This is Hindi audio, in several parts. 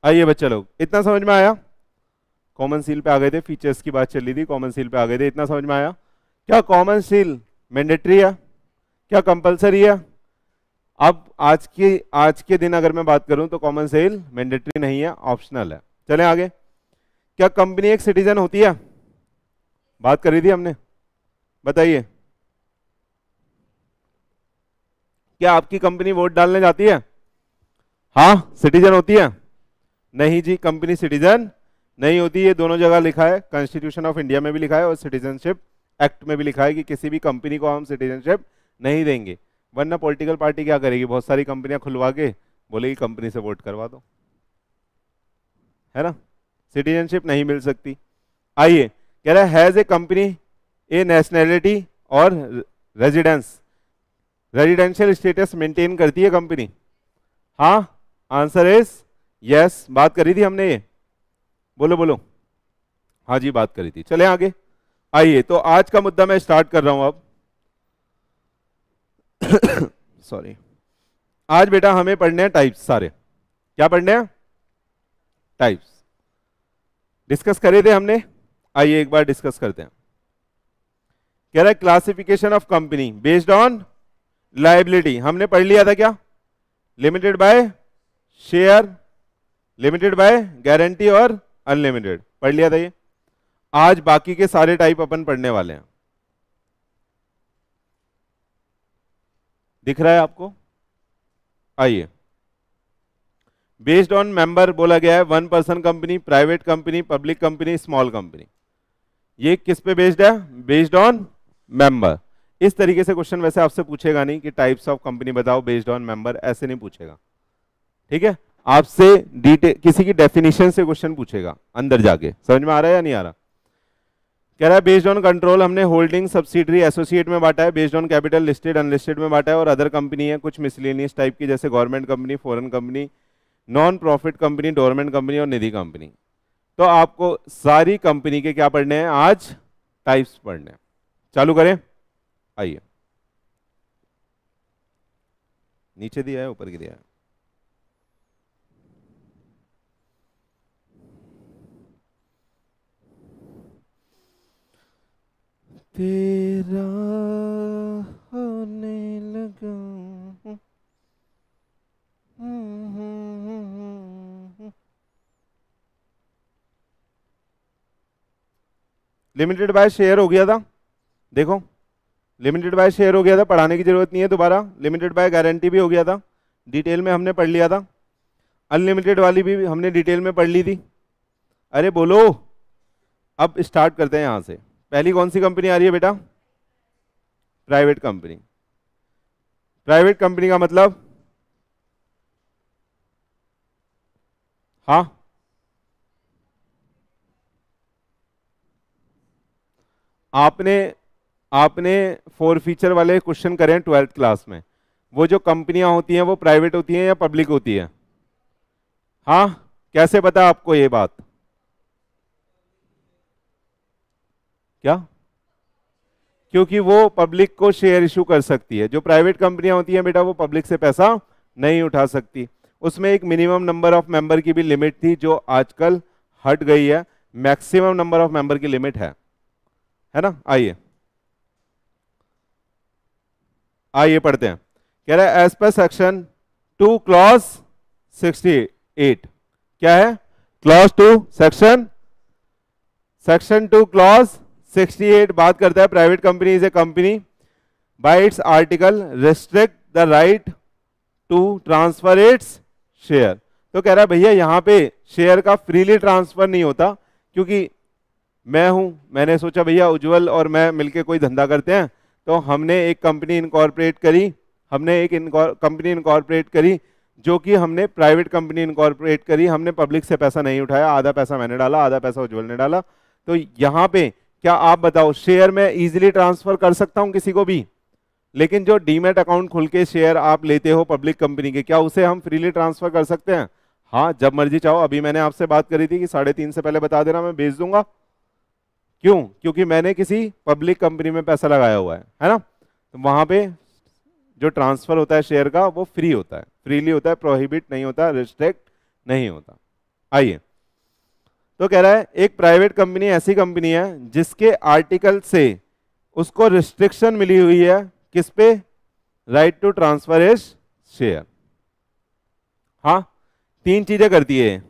आइए बच्चा लोग, इतना समझ में आया? कॉमन सील पे आ गए थे, फीचर्स की बात चल रही थी, कॉमन सील पे आ गए थे, इतना समझ में आया? क्या कॉमन सील मैंडेटरी है? क्या कंपलसरी है? अब आज के दिन अगर मैं बात करूं तो कॉमन सील मैंडेटरी नहीं है, ऑप्शनल है। चलें आगे। क्या कंपनी एक सिटीजन होती है? बात करी थी हमने, बताइए। क्या आपकी कंपनी वोट डालने जाती है? हाँ, सिटीजन होती है? नहीं जी, कंपनी सिटीजन नहीं होती। ये दोनों जगह लिखा है, कॉन्स्टिट्यूशन ऑफ इंडिया में भी लिखा है और सिटीजनशिप एक्ट में भी लिखा है कि किसी भी कंपनी को हम सिटीजनशिप नहीं देंगे। वरना पॉलिटिकल पार्टी क्या करेगी, बहुत सारी कंपनियां खुलवा के बोलेगी कंपनी से वोट करवा दो, है ना? सिटीजनशिप नहीं मिल सकती। आइए, कह रहा है has a company A nationality और रेजिडेंशियल स्टेटस मेंटेन करती है कंपनी? हाँ, आंसर इज यस। बात करी थी हमने ये, बोलो बोलो। हाँ जी, बात करी थी। चले आगे। आइए, तो आज का मुद्दा मैं स्टार्ट कर रहा हूं अब। सॉरी। आज बेटा हमें पढ़ने हैं टाइप्स सारे। क्या पढ़ने हैं? टाइप्स। डिस्कस करे थे हमने, आइए एक बार डिस्कस करते हैं। कह रहा है classification of company based on liability. हमने पढ़ लिया था क्या? Limited by share, limited by guarantee और अनलिमिटेड, पढ़ लिया था ये। आज बाकी के सारे टाइप अपन पढ़ने वाले हैं। दिख रहा है आपको? आइए। बेस्ड ऑन मेंबर बोला गया है, one person company, private company, public company, small company. ये किस पे बेस्ड है? Based on member. इस तरीके से क्वेश्चन वैसे आपसे पूछेगा नहीं कि टाइप्स ऑफ कंपनी बताओ बेस्ड ऑन मेंबर, ऐसे नहीं पूछेगा, ठीक है? आपसे डिटेल किसी की डेफिनेशन से क्वेश्चन पूछेगा अंदर जाके। समझ में आ रहा है या नहीं आ रहा? कह रहा है बेस्ड ऑन कंट्रोल हमने होल्डिंग, सब्सिडरी, एसोसिएट में बांटा है। Based on capital listed, unlisted में बांटा है। और अदर कंपनी है कुछ मिसलेनियस टाइप की, जैसे government company, foreign company, non profit company, dormant company और निधि कंपनी। तो आपको सारी कंपनी के क्या पढ़ने हैं आज? टाइप्स पढ़ने हैं। चालू करें? आइए। नीचे दिया है, ऊपर की दिया है? तेरा होने लगा। लिमिटेड बाय शेयर हो गया था, देखो लिमिटेड बाय शेयर हो गया था, पढ़ाने की जरूरत नहीं है दोबारा। लिमिटेड बाय गारंटी भी हो गया था, डिटेल में हमने पढ़ लिया था। अनलिमिटेड वाली भी हमने डिटेल में पढ़ ली थी। अरे बोलो। अब स्टार्ट करते हैं यहां से। पहली कौन सी कंपनी आ रही है बेटा? Private company. प्राइवेट कंपनी का मतलब? हाँ, आपने 4 फीचर वाले क्वेश्चन करे हैं 12th क्लास में। वो जो कंपनियां होती हैं वो प्राइवेट होती हैं या पब्लिक होती है? हाँ, कैसे पता आपको ये बात? क्या? क्योंकि वो पब्लिक को शेयर इशू कर सकती है। जो प्राइवेट कंपनियां होती हैं बेटा वो पब्लिक से पैसा नहीं उठा सकती। उसमें एक मिनिमम नंबर ऑफ मेंबर की भी लिमिट थी जो आजकल हट गई है। मैक्सिमम नंबर ऑफ मेंबर की लिमिट है ना? आइए आइए पढ़ते हैं। कह रहा है एज पर सेक्शन 2 क्लॉज 68। क्या है? क्लॉज 2 सेक्शन 2 क्लॉज 68 बात करता है private company is a company by its article restrict the right to transfer its share. तो कह रहा है भैया यहां पे शेयर का फ्रीली ट्रांसफर नहीं होता, क्योंकि मैंने सोचा भैया उज्जवल और मैं मिलके कोई धंधा करते हैं, तो हमने एक कंपनी इनकॉर्पोरेट करी, जो कि हमने प्राइवेट कंपनी इनकॉर्पोरेट करी। हमने पब्लिक से पैसा नहीं उठाया, आधा पैसा मैंने डाला, आधा पैसा उज्जवल ने डाला। तो यहां पे क्या आप बताओ, शेयर में इजीली ट्रांसफर कर सकता हूं किसी को भी, लेकिन जो डीमैट अकाउंट खुल के शेयर आप लेते हो पब्लिक कंपनी के, क्या उसे हम फ्रीली ट्रांसफर कर सकते हैं? हाँ, जब मर्जी चाहो। अभी मैंने आपसे बात करी थी कि 3:30 से पहले बता देना, मैं भेज दूंगा। क्यों? क्योंकि मैंने किसी पब्लिक कंपनी में पैसा लगाया हुआ है ना? तो वहां पे जो ट्रांसफर होता है शेयर का वो फ्री होता है, फ्रीली होता है, प्रोहिबिट नहीं होता, रिस्ट्रिक्ट नहीं होता। आइए, तो कह रहा है एक प्राइवेट कंपनी ऐसी कंपनी है जिसके आर्टिकल से उसको रिस्ट्रिक्शन मिली हुई है, किस पे? Right to transfer is share. हाँ, तीन चीजें करती है,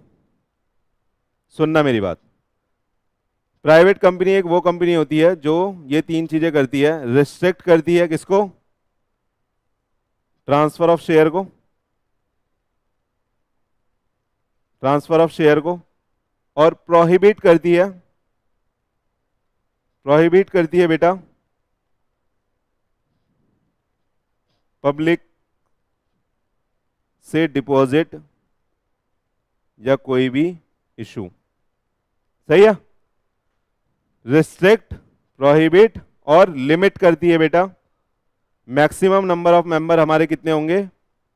सुनना मेरी बात। प्राइवेट कंपनी एक वो कंपनी होती है जो ये तीन चीजें करती है, रिस्ट्रिक्ट करती है किसको? ट्रांसफर ऑफ शेयर को, ट्रांसफर ऑफ शेयर को, और प्रोहिबिट करती है, प्रोहिबिट करती है बेटा पब्लिक से डिपॉजिट या कोई भी इशू। सही है? रिस्ट्रिक्ट, प्रोहिबिट और लिमिट करती है बेटा। मैक्सिमम नंबर ऑफ मेंबर हमारे कितने होंगे?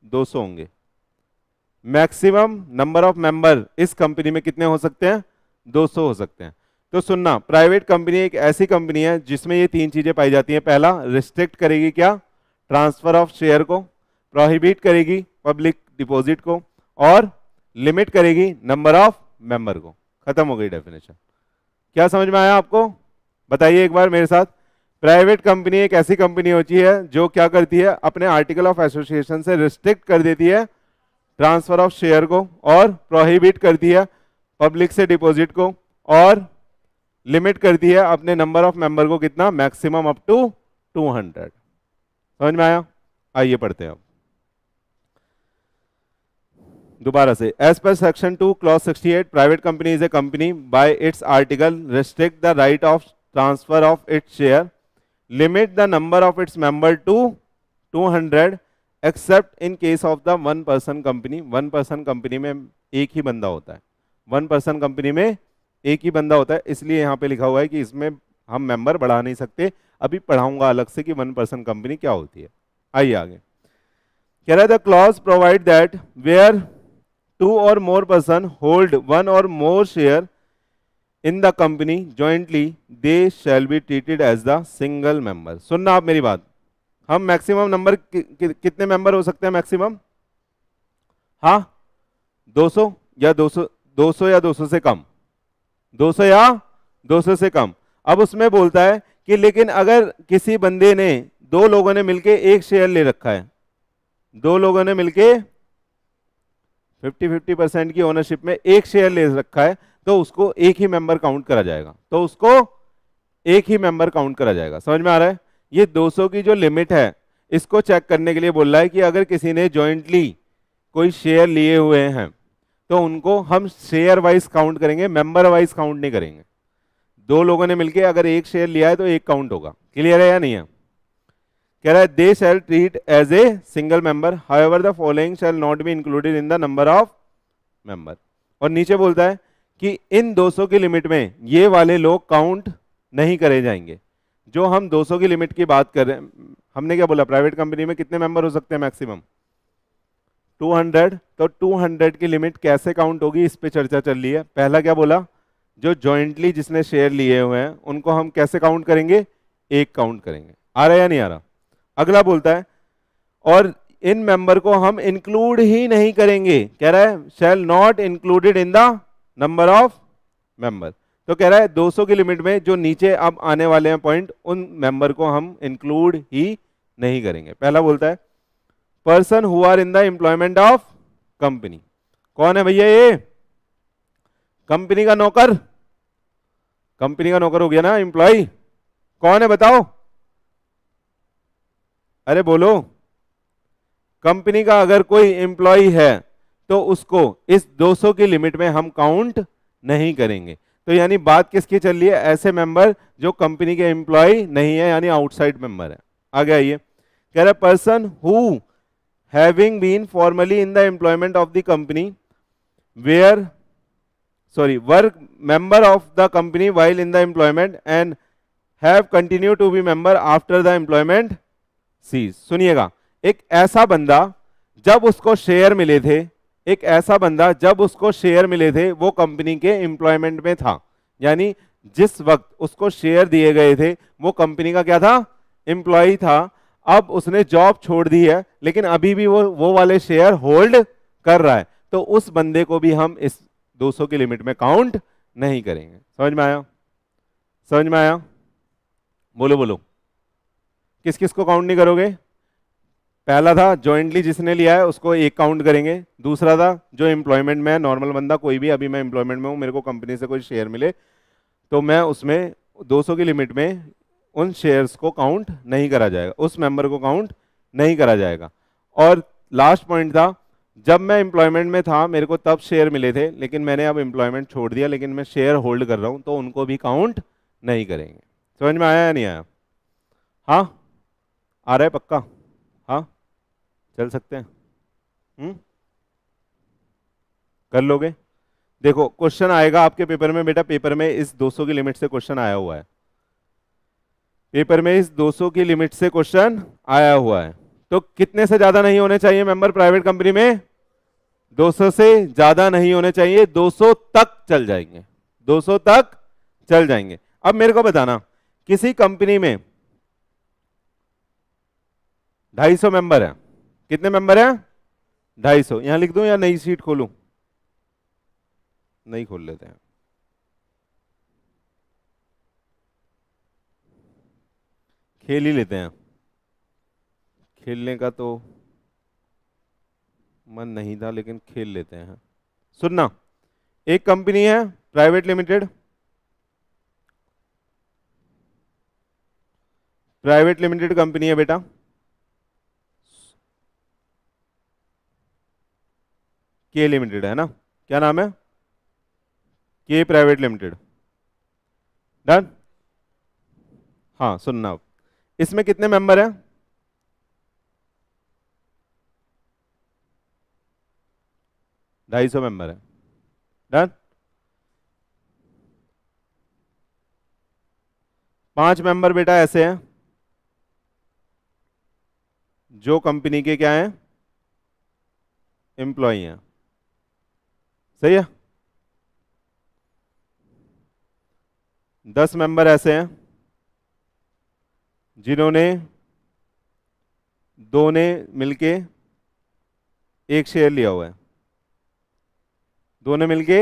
200 होंगे। मैक्सिमम नंबर ऑफ मेंबर इस कंपनी में कितने हो सकते हैं? 200 हो सकते हैं। तो सुनना, प्राइवेट कंपनी एक ऐसी कंपनी है जिसमें ये तीन चीजें पाई जाती हैं। पहला, रिस्ट्रिक्ट करेगी क्या? ट्रांसफर ऑफ शेयर को, प्रोहिबिट करेगी पब्लिक डिपॉजिट को, और लिमिट करेगी नंबर ऑफ मेंबर को। खत्म हो गई डेफिनेशन। क्या समझ में आया आपको? बताइए एक बार मेरे साथ। प्राइवेट कंपनी एक ऐसी कंपनी होती है जो क्या करती है? अपने आर्टिकल ऑफ एसोसिएशन से रिस्ट्रिक्ट कर देती है ट्रांसफर ऑफ शेयर को, और प्रोहिबिट करती है पब्लिक से डिपॉजिट को, और लिमिट करती है अपने नंबर ऑफ मेंबर को कितना? Maximum up to 200। समझ में आया? आइए पढ़ते हैं अब दोबारा से। As per section 2 clause 68, private company is a company by its article restrict the right of transfer of its share, limit the number of its member to 200 except in case of the one person company. One person company में एक ही बंदा होता है, वन पर्सन कंपनी में एक ही बंदा होता है, इसलिए यहां पे लिखा हुआ है कि इसमें हम मेंबर बढ़ा नहीं सकते। अभी पढ़ाऊंगा अलग से कि वन पर्सन कंपनी क्या होती है। आइए आगे। कह रहा है the clause provide that where 2 or more person hold 1 or more share in the company jointly, they shall be treated as the single member। सुनना आप मेरी बात। हम मैक्सिमम नंबर कितने मेंबर हो सकते हैं मैक्सिमम? हाँ, 200 या 200 या 200 से कम, 200 या 200 से कम। अब उसमें बोलता है कि लेकिन अगर किसी बंदे ने, दो लोगों ने मिलके एक शेयर ले रखा है, दो लोगों ने मिलके 50-50% की ओनरशिप में एक शेयर ले रखा है, तो उसको एक ही मेंबर काउंट करा जाएगा, तो उसको एक ही मेंबर काउंट करा जाएगा। समझ में आ रहा है? ये 200 की जो लिमिट है इसको चेक करने के लिए बोल रहा है कि अगर किसी ने जॉइंटली कोई शेयर लिए हुए हैं तो उनको हम शेयर वाइज काउंट करेंगे, मेंबर वाइज काउंट नहीं करेंगे। दो लोगों ने मिलकर अगर एक शेयर लिया है तो एक काउंट होगा। क्लियर है या नहीं है? कह रहा है they shall treat as a single member, however the following shall not be included in the number of member. और नीचे बोलता है कि इन 200 की लिमिट में ये वाले लोग काउंट नहीं करे जाएंगे। जो हम 200 की लिमिट की बात कर रहे हैं, हमने क्या बोला? प्राइवेट कंपनी में कितने मेंबर हो सकते हैं मैक्सिमम? 200। तो 200 की लिमिट कैसे काउंट होगी, इस पे चर्चा चल रही है। पहला क्या बोला? जो जॉइंटली जिसने शेयर लिए हुए हैं उनको हम कैसे काउंट करेंगे? एक काउंट करेंगे। आ रहा है या नहीं आ रहा? अगला बोलता है और इन मेंबर को हम इंक्लूड ही नहीं करेंगे। कह रहा है shall not included in the number of member. तो कह रहा है 200 की लिमिट में जो नीचे अब आने वाले हैं पॉइंट, उन मेंबर को हम इंक्लूड ही नहीं करेंगे। पहला बोलता है person who are in the employment of company. कौन है भैया ये? कंपनी का नौकर। कंपनी का नौकर हो गया ना एम्प्लॉय। कौन है बताओ? अरे बोलो। कंपनी का अगर कोई एम्प्लॉय है तो उसको इस 200 की लिमिट में हम काउंट नहीं करेंगे। तो यानी बात किसकी चल रही है? ऐसे मेंबर जो कंपनी के एम्प्लॉय नहीं है, यानी आउटसाइड मेंबर है। आगे आइए। कह रहा है person who having been formally in the employment of the company were work member of the company while in the employment and have continued to be member after the employment cease। सुनिएगा, एक ऐसा बंदा जब उसको शेयर मिले थे, एक ऐसा बंदा जब उसको शेयर मिले थे वो कंपनी के एम्प्लॉयमेंट में था, यानी जिस वक्त उसको शेयर दिए गए थे वो कंपनी का क्या था? एम्प्लॉय था। अब उसने जॉब छोड़ दी है लेकिन अभी भी वो वाले शेयर होल्ड कर रहा है, तो उस बंदे को भी हम इस 200 की लिमिट में काउंट नहीं करेंगे। समझ में आया? समझ में आया? बोलो बोलो, किस किस को काउंट नहीं करोगे? पहला था जॉइंटली जिसने लिया है उसको एक काउंट करेंगे। दूसरा था जो एम्प्लॉयमेंट में है, नॉर्मल बंदा कोई भी, अभी मैं एम्प्लॉयमेंट में हूँ, मेरे को कंपनी से कोई शेयर मिले तो मैं उसमें 200 की लिमिट में उन शेयर्स को काउंट नहीं करा जाएगा, उस मेंबर को काउंट नहीं करा जाएगा। और लास्ट पॉइंट था, जब मैं एम्प्लॉयमेंट में था मेरे को तब शेयर मिले थे, लेकिन मैंने अब एम्प्लॉयमेंट छोड़ दिया, लेकिन मैं शेयर होल्ड कर रहा हूँ, तो उनको भी काउंट नहीं करेंगे। समझ में आया या नहीं आया? हाँ आ रहा है पक्का? हाँ चल सकते हैं? कर लोगे? देखो क्वेश्चन आएगा आपके पेपर में बेटा, पेपर में इस 200 की लिमिट से क्वेश्चन आया हुआ है, पेपर में इस 200 की लिमिट से क्वेश्चन आया हुआ है। तो कितने से ज्यादा नहीं होने चाहिए मेंबर प्राइवेट कंपनी में? 200 से ज्यादा नहीं होने चाहिए, 200 तक चल जाएंगे, 200 तक चल जाएंगे। अब मेरे को बताना, किसी कंपनी में 250 मेंबर है, कितने मेंबर है? 250। यहां लिख दूं या नई सीट खोलूं? नहीं खोल लेते हैं, खेल ही लेते हैं। खेलने का तो मन नहीं था लेकिन खेल लेते हैं। सुनना, एक कंपनी है private limited, private limited company है बेटा, के लिमिटेड है ना, क्या नाम है? के प्राइवेट लिमिटेड। डन? हाँ सुनना, अब इसमें कितने मेंबर हैं? 250 मेंबर है। डन? 5 मेंबर बेटा ऐसे हैं जो कंपनी के क्या हैं? एम्प्लॉई हैं। सही है? 10 मेंबर ऐसे हैं जिन्होंने, दो ने मिलके एक शेयर लिया हुआ है, दो ने मिलके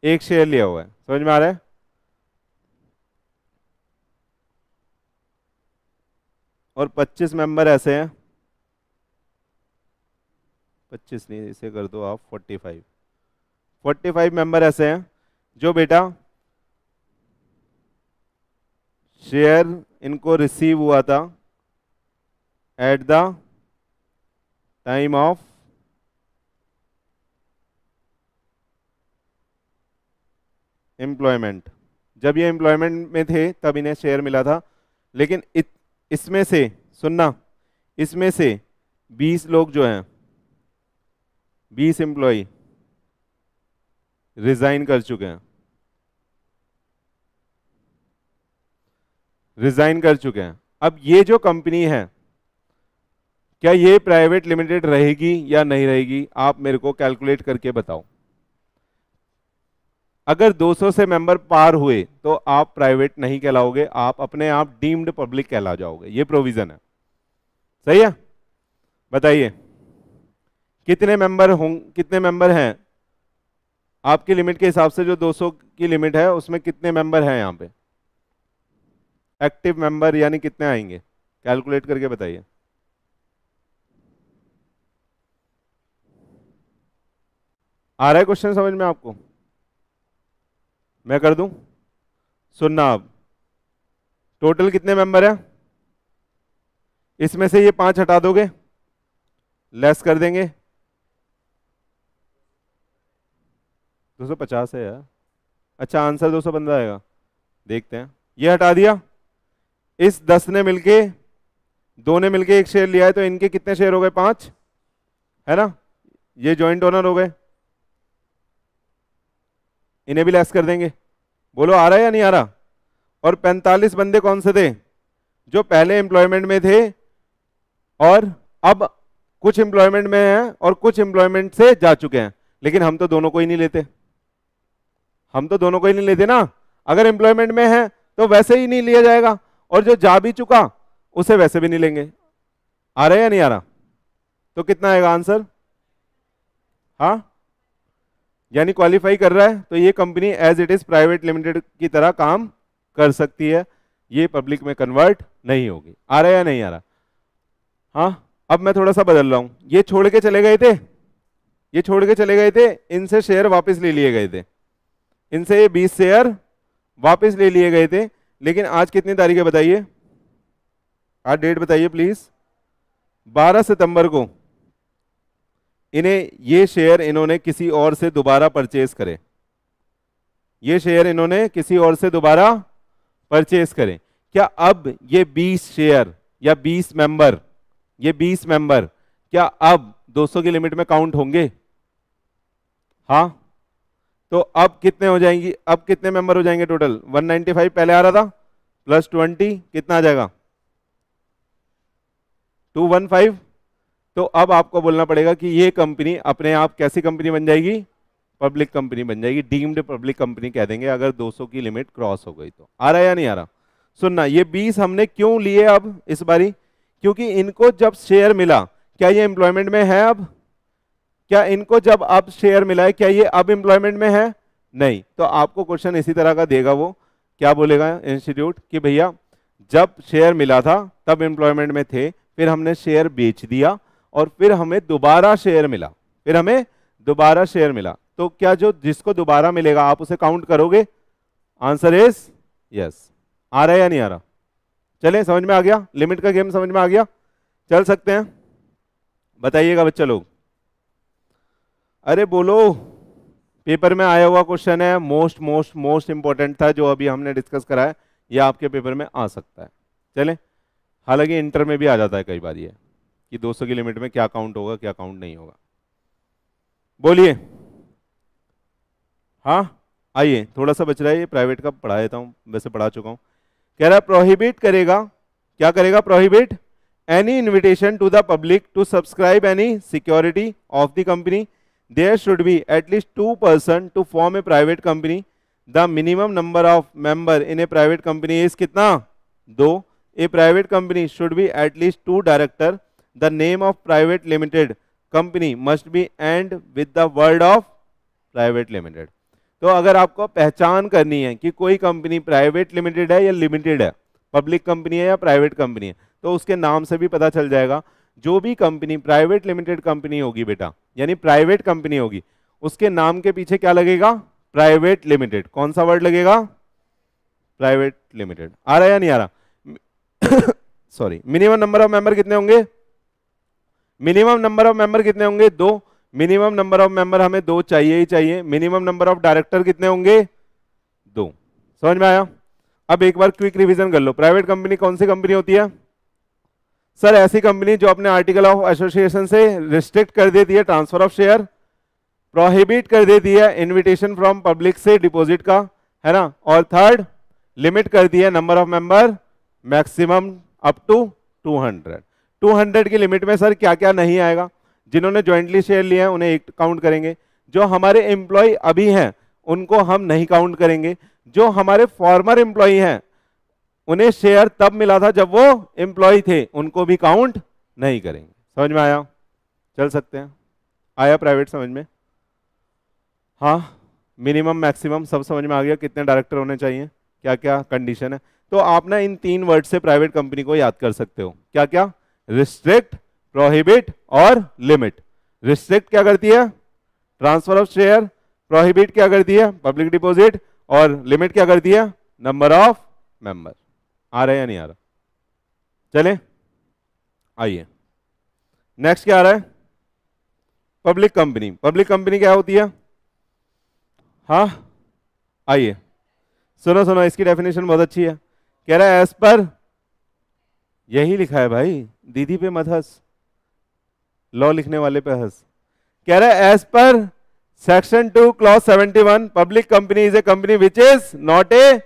एक शेयर लिया हुआ है। समझ में आ रहा है? और 25 मेंबर ऐसे हैं, 25 नहीं, इसे कर दो आप 45, 45 मेंबर ऐसे हैं जो बेटा शेयर इनको रिसीव हुआ था eight the time of employment. जब ये एम्प्लॉयमेंट में थे तब इन्हें शेयर मिला था, लेकिन इसमें से सुनना, इसमें से 20 लोग जो हैं, 20 एम्प्लॉय रिजाइन कर चुके हैं, रिजाइन कर चुके हैं। अब ये जो कंपनी है, क्या ये प्राइवेट लिमिटेड रहेगी या नहीं रहेगी? आप मेरे को कैलकुलेट करके बताओ। अगर 200 से मेंबर पार हुए तो आप प्राइवेट नहीं कहलाओगे, आप अपने आप डीम्ड पब्लिक कहला जाओगे, ये प्रोविजन है। सही है? बताइए कितने मेंबर होंगे, कितने मेंबर हैं आपकी लिमिट के हिसाब से? जो 200 की लिमिट है उसमें कितने मेंबर हैं यहाँ पे एक्टिव मेंबर, यानी कितने आएंगे? कैलकुलेट करके बताइए। आ रहा है क्वेश्चन समझ में आपको? मैं कर दूं? सुनना, अब टोटल कितने मेंबर हैं? इसमें से ये 5 हटा दोगे, लेस कर देंगे, 250 है यार। अच्छा आंसर 215 आएगा, देखते हैं। ये हटा दिया, इस 10 ने मिलके, 2 ने मिलके एक शेयर लिया है, तो इनके कितने शेयर हो गए? 5 है ना, ये जॉइंट ओनर हो गए, इन्हें भी लेस कर देंगे। बोलो आ रहा है या नहीं आ रहा? और 45 बंदे कौन से थे? जो पहले एम्प्लॉयमेंट में थे और अब कुछ एम्प्लॉयमेंट में हैं और कुछ एम्प्लॉयमेंट से जा चुके हैं, लेकिन हम तो दोनों को ही नहीं लेते, हम तो दोनों को ही नहीं लेते ना। अगर एम्प्लॉयमेंट में है तो वैसे ही नहीं लिया जाएगा, और जो जा भी चुका उसे वैसे भी नहीं लेंगे। आ रहा है या नहीं आ रहा? तो कितना आएगा आंसर? हाँ यानी क्वालिफाई कर रहा है तो ये company as it is private limited की तरह काम कर सकती है, ये पब्लिक में कन्वर्ट नहीं होगी। आ रहा है या नहीं आ रहा? हाँ, अब मैं थोड़ा सा बदल रहा हूं, ये छोड़ के चले गए थे, ये छोड़ के चले गए थे, इनसे शेयर वापस ले लिए गए थे, इनसे ये 20 शेयर वापस ले लिए गए थे, लेकिन आज कितनी तारीख है बताइए, आज डेट बताइए प्लीज। 12 सितंबर को इन्हें ये शेयर इन्होंने किसी और से दोबारा परचेज करे, ये शेयर इन्होंने किसी और से दोबारा परचेज करें। क्या अब ये 20 शेयर या 20 मेंबर, ये 20 मेंबर क्या अब 200 की लिमिट में काउंट होंगे? हाँ, तो अब कितने हो जाएंगी, अब कितने मेंबर हो जाएंगे टोटल? 195 पहले आ रहा था प्लस 20 कितना आ जाएगा? 215। तो अब आपको बोलना पड़ेगा कि ये कंपनी अपने आप कैसी कंपनी बन जाएगी? पब्लिक कंपनी बन जाएगी, डीम्ड पब्लिक कंपनी कह देंगे अगर 200 की लिमिट क्रॉस हो गई तो। आ रहा है या नहीं आ रहा? सुनना, ये 20 हमने क्यों लिए अब इस बारी? क्योंकि इनको जब शेयर मिला, क्या ये एम्प्लॉयमेंट में है अब? क्या इनको जब अब शेयर मिला है, क्या ये अब एम्प्लॉयमेंट में है? नहीं। तो आपको क्वेश्चन इसी तरह का देगा, वो क्या बोलेगा इंस्टीट्यूट कि भैया जब शेयर मिला था तब एम्प्लॉयमेंट में थे, फिर हमने शेयर बेच दिया और फिर हमें दोबारा शेयर मिला, फिर हमें दोबारा शेयर मिला, तो क्या जो जिसको दोबारा मिलेगा आप उसे काउंट करोगे? Answer is yes. आ रहा है या नहीं आ रहा? चलें, समझ में आ गया? लिमिट का गेम समझ में आ गया? चल सकते हैं? बताइएगा बच्चा लोग। अरे बोलो, पेपर में आया हुआ क्वेश्चन है, मोस्ट मोस्ट मोस्ट इंपॉर्टेंट था जो अभी हमने डिस्कस करा है, यह आपके पेपर में आ सकता है। चलें, हालांकि इंटर में भी आ जाता है कई बार ये कि 200 की लिमिट में क्या काउंट होगा क्या काउंट नहीं होगा। बोलिए। हाँ आइए, थोड़ा सा बच रहा है, ये प्राइवेट का पढ़ा देता हूँ, वैसे पढ़ा चुका हूँ। कह रहा है प्रोहिबिट करेगा, क्या करेगा? Prohibit any invitation to the public to subscribe any security of the company, there should be at least 2 person to form a private company, the minimum number of member in a private company is कितना? 2। A private company should be at least 2 director, the name of private limited company must be end with the word of private limited. तो अगर आपको पहचान करनी है कि कोई कंपनी प्राइवेट लिमिटेड है या लिमिटेड है, पब्लिक कंपनी है या प्राइवेट कंपनी है, तो उसके नाम से भी पता चल जाएगा। जो भी कंपनी प्राइवेट लिमिटेड कंपनी होगी बेटा, यानी प्राइवेट कंपनी होगी, उसके नाम के पीछे क्या लगेगा? Private limited. कौन सा वर्ड लगेगा? Private limited. आ रहा है या नहीं आ रहा? Sorry, minimum number of member कितने होंगे? मिनिमम नंबर ऑफ मेंबर कितने होंगे? 2। मिनिमम नंबर ऑफ मेंबर हमें 2 चाहिए ही चाहिए। मिनिमम नंबर ऑफ डायरेक्टर कितने होंगे? 2। समझ में आया? अब एक बार क्विक रिवीजन कर लो। प्राइवेट कंपनी कौन सी कंपनी होती है? सर ऐसी कंपनी जो अपने आर्टिकल ऑफ एसोसिएशन से रिस्ट्रिक्ट कर देती है ट्रांसफर ऑफ शेयर, प्रोहिबिट कर देती है इन्विटेशन फ्रॉम पब्लिक से डिपॉजिट का, है ना, और थर्ड लिमिट कर दी है number of member maximum up to 200। 200 की लिमिट में सर क्या क्या नहीं आएगा? जिन्होंने ज्वाइंटली शेयर लिया है उन्हें एक काउंट करेंगे, जो हमारे एम्प्लॉय अभी हैं उनको हम नहीं काउंट करेंगे, जो हमारे फॉर्मर एम्प्लॉय हैं उन्हें शेयर तब मिला था जब वो एम्प्लॉय थे, उनको भी काउंट नहीं करेंगे। समझ में आया? चल सकते हैं? आया प्राइवेट समझ में? हाँ, मिनिमम मैक्सिमम सब समझ में आ गया? कितने डायरेक्टर होने चाहिए, क्या क्या कंडीशन है? तो आप ना इन 3 वर्ड से प्राइवेट कंपनी को याद कर सकते हो। क्या क्या? रिस्ट्रिक्ट, प्रोहिबिट और लिमिट। रिस्ट्रिक्ट क्या करती है? Transfer of share. प्रोहिबिट क्या करती है? Public deposit. और लिमिट क्या करती है? Number of member. आ रहा है या नहीं आ रहा? चलें, आइए नेक्स्ट क्या आ रहा है? Public company. पब्लिक कंपनी क्या होती है? हाँ आइए सुनो सुनो, इसकी डेफिनेशन बहुत अच्छी है। कह रहा है एज पर, यही लिखा है भाई, दीदी पे मत हंस, लॉ लिखने वाले पे हंस। कह रहा है as per section 2 clause 71 public company is a company which is not a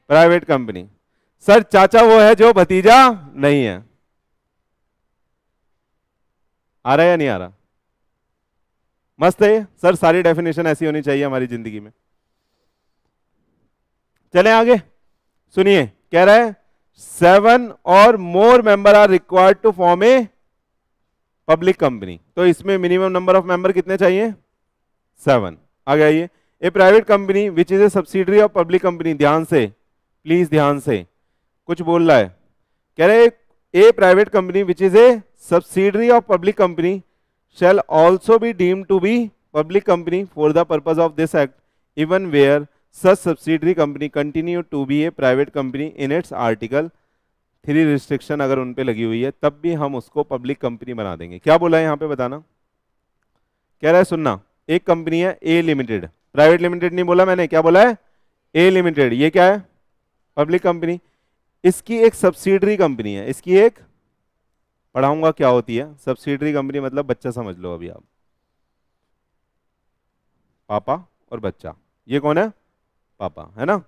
private company. Sir चाचा वो है जो भतीजा नहीं है। आ रहा है या नहीं आ रहा? मस्त है सर, सारी डेफिनेशन ऐसी होनी चाहिए हमारी जिंदगी में। चलें आगे, सुनिए। कह रहा है 7 और more member are required to form a public company. तो इसमें मिनिमम नंबर ऑफ मेंबर कितने चाहिए? 7। आगे आइए, a private company which is a subsidiary of public company, ध्यान से प्लीज, ध्यान से कुछ बोल रहा है, कह रहे a private company which is a subsidiary of public company shall also be deemed to be public company for the purpose of this act, even where such subsidiary company continue to be a private company in its article 3 restriction अगर उन पे लगी हुई है तब भी हम उसको पब्लिक कंपनी बना देंगे। क्या बोला है यहाँ पे बताना, कह रहा है सुनना, एक कंपनी है ए लिमिटेड, प्राइवेट लिमिटेड नहीं बोला मैंने, क्या बोला है ए लिमिटेड, ये क्या है पब्लिक कंपनी, इसकी एक सब्सिडरी कंपनी है, इसकी एक, पढ़ाऊंगा क्या होती है सब्सिडरी कंपनी, मतलब बच्चा समझ लो अभी आप, पापा और बच्चा, ये कौन है पापा है ना,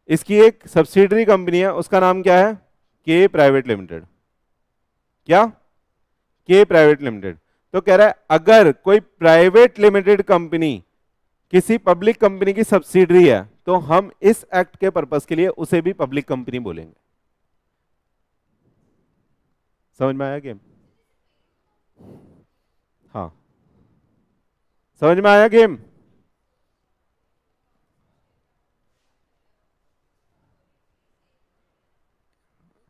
इसकी एक सब्सिडरी कंपनी है, उसका नाम क्या है के प्राइवेट लिमिटेड, क्या के प्राइवेट लिमिटेड। तो कह रहा है अगर कोई प्राइवेट लिमिटेड कंपनी किसी पब्लिक कंपनी की सब्सिडरी है तो हम इस एक्ट के पर्पस के लिए उसे भी पब्लिक कंपनी बोलेंगे। समझ में आया गेम, हाँ समझ में आया गेम,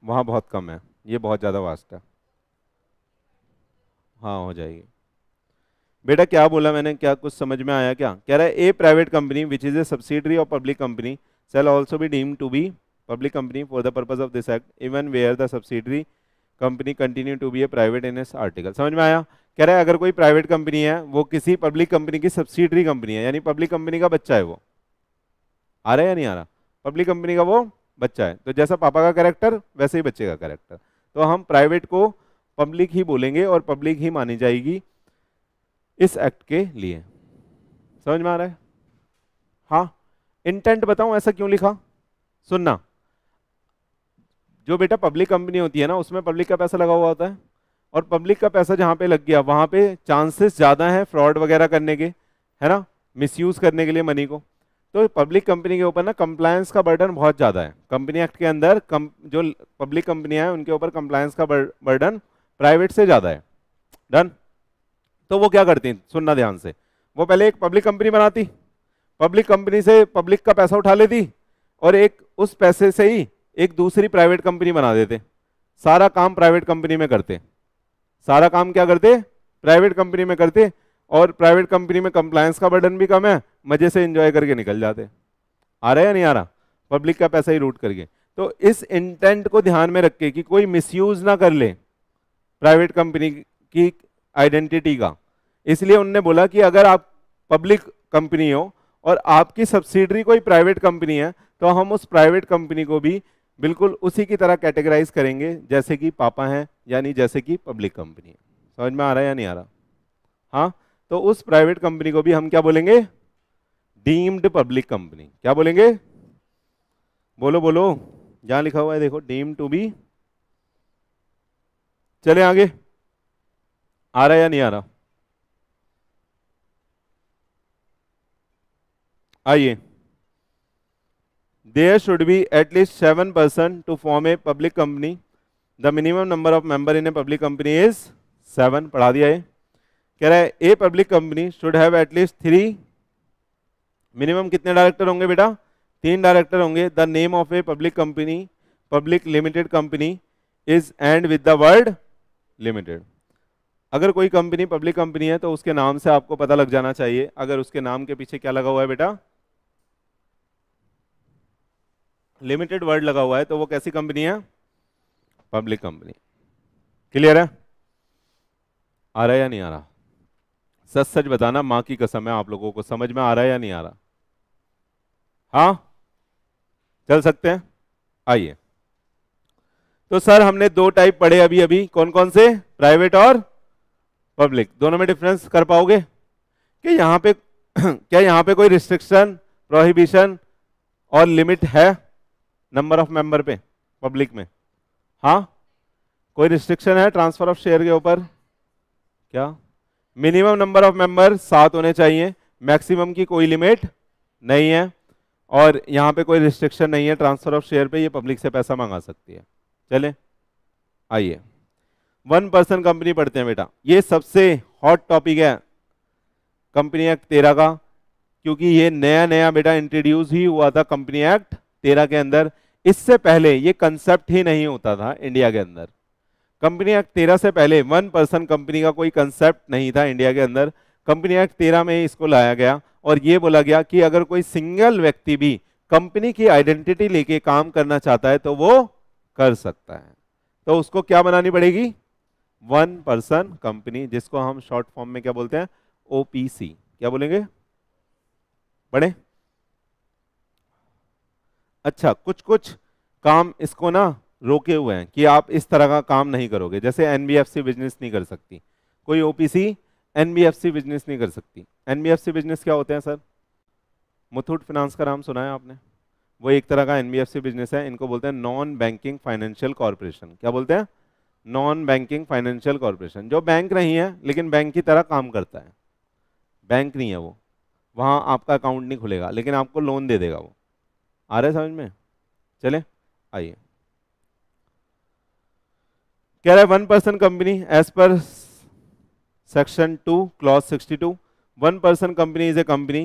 वहां बहुत कम है, ये बहुत ज्यादा वास्ट है, हाँ हो जाएगी बेटा। क्या बोला मैंने, क्या कुछ समझ में आया क्या, कह रहा है a private company which is a subsidiary of public company shall also be deemed to be public company for the purpose of this act even where the subsidiary company continue to be a private इन इस आर्टिकल। समझ में आया, कह रहा है अगर कोई प्राइवेट कंपनी है वो किसी पब्लिक कंपनी की सब्सिडरी कंपनी है, यानी पब्लिक कंपनी का बच्चा है, वो आ रहा है या नहीं आ रहा, पब्लिक कंपनी का वो बच्चा है, तो जैसा पापा का कैरेक्टर वैसे ही बच्चे का कैरेक्टर, तो हम प्राइवेट को पब्लिक ही बोलेंगे और पब्लिक ही मानी जाएगी इस एक्ट के लिए। समझ में आ रहा है, हाँ इंटेंट बताऊं ऐसा क्यों लिखा, सुनना, जो बेटा पब्लिक कंपनी होती है ना उसमें पब्लिक का पैसा लगा हुआ होता है, और पब्लिक का पैसा जहां पे लग गया वहां पे चांसेस ज्यादा है फ्रॉड वगैरह करने के, है ना, मिसयूज करने के लिए मनी को। तो पब्लिक कंपनी के ऊपर ना कंप्लायंस का बर्डन बहुत ज्यादा है, कंपनी एक्ट के अंदर जो पब्लिक कंपनियां हैं उनके ऊपर कंप्लायंस का बर्डन प्राइवेट से ज्यादा है। डन, तो वो क्या करती, सुनना ध्यान से, वो पहले एक पब्लिक कंपनी बनाती, पब्लिक कंपनी से पब्लिक का पैसा उठा लेती और एक उस पैसे से ही एक दूसरी प्राइवेट कंपनी बना देते, सारा काम प्राइवेट कंपनी में करते, सारा काम क्या करते प्राइवेट कंपनी में करते, और प्राइवेट कंपनी में कंप्लायंस का बर्डन भी कम है, मजे से एंजॉय करके निकल जाते। आ रहा है या नहीं आ रहा, पब्लिक का पैसा ही लूट करके। तो इस इंटेंट को ध्यान में रख के कि कोई मिसयूज ना कर ले प्राइवेट कंपनी की आइडेंटिटी का, इसलिए उन्होंने बोला कि अगर आप पब्लिक कंपनी हो और आपकी सब्सिडरी कोई प्राइवेट कंपनी है तो हम उस प्राइवेट कंपनी को भी बिल्कुल उसी की तरह कैटेगराइज करेंगे जैसे कि पापा हैं, यानी जैसे कि पब्लिक कंपनी है। समझ में आ रहा है या नहीं आ रहा, हाँ, तो उस प्राइवेट कंपनी को भी हम क्या बोलेंगे, डीम्ड पब्लिक कंपनी। क्या बोलेंगे, बोलो बोलो, जहां लिखा हुआ है देखो, डीम्ड टू बी। चले आगे, आ रहा है या नहीं आ रहा, आइए, there should be at least 7 person to form a public company. The minimum number of member in a public company is 7. पढ़ा दिया है, कह रहा है a public company should have at least 3, minimum कितने डायरेक्टर होंगे बेटा, 3 डायरेक्टर होंगे। The name of a public company, public limited company is end with the word limited. अगर कोई कंपनी पब्लिक कंपनी है तो उसके नाम से आपको पता लग जाना चाहिए, अगर उसके नाम के पीछे क्या लगा हुआ है बेटा, लिमिटेड वर्ड लगा हुआ है, तो वो कैसी कंपनी है, पब्लिक कंपनी। क्लियर है, आ रहा है या नहीं आ रहा, सच सच बताना, माँ की कसम है, आप लोगों को समझ में आ रहा है या नहीं आ रहा, हाँ चल सकते हैं। आइए, तो सर हमने 2 टाइप पढ़े अभी अभी, कौन कौन से, प्राइवेट और पब्लिक, दोनों में डिफरेंस कर पाओगे कि यहाँ पे क्या यहाँ पे कोई रिस्ट्रिक्शन, प्रोहिबिशन और लिमिट है नंबर ऑफ मेंबर पे पब्लिक में, हाँ कोई रिस्ट्रिक्शन है ट्रांसफर ऑफ शेयर के ऊपर, क्या मिनिमम नंबर ऑफ मेंबर 7 होने चाहिए, मैक्सिमम की कोई लिमिट नहीं है, और यहाँ पे कोई रिस्ट्रिक्शन नहीं है ट्रांसफर ऑफ शेयर पे, ये पब्लिक से पैसा मंगा सकती है। चले आइए, 1 पर्सन कंपनी पढ़ते हैं बेटा, ये सबसे हॉट टॉपिक है कंपनी एक्ट 13 का, क्योंकि ये नया नया बेटा इंट्रोड्यूस ही हुआ था कंपनी एक्ट 13 के अंदर। इससे पहले ये कंसेप्ट ही नहीं होता था इंडिया के अंदर। कंपनी एक्ट 13 से पहले 1% कंपनी का कोई कंसेप्ट नहीं था इंडिया के अंदर। कंपनी एक्ट 13 में इसको लाया गया और ये बोला गया कि अगर कोई सिंगल व्यक्ति भी कंपनी की आइडेंटिटी लेके काम करना चाहता है तो वो कर सकता है। तो उसको क्या बनानी पड़ेगी? 1% कंपनी, जिसको हम शॉर्ट फॉर्म में क्या बोलते हैं? ओपीसी। क्या बोलेंगे? पढ़े? अच्छा, कुछ कुछ काम इसको ना रोके हुए हैं कि आप इस तरह का काम नहीं करोगे। जैसे एनबीएफसी बिजनेस नहीं कर सकती कोई, ओपीसी एनबीएफसी बिजनेस नहीं कर सकती। एनबीएफसी बिजनेस क्या होते हैं सर? मुथूट फाइनेंस का नाम सुना है आपने? वो एक तरह का एनबीएफसी बिजनेस है। इनको बोलते हैं नॉन बैंकिंग फाइनेंशियल कॉर्पोरेशन। क्या बोलते हैं? Non banking financial corporation. जो बैंक नहीं है लेकिन बैंक की तरह काम करता है। बैंक नहीं है वो, वहाँ आपका अकाउंट नहीं खुलेगा लेकिन आपको लोन दे देगा वो। आ रहा है समझ में? चले आइए। कह रहा है 1% company as per section 2 clause 62, 1% company is a company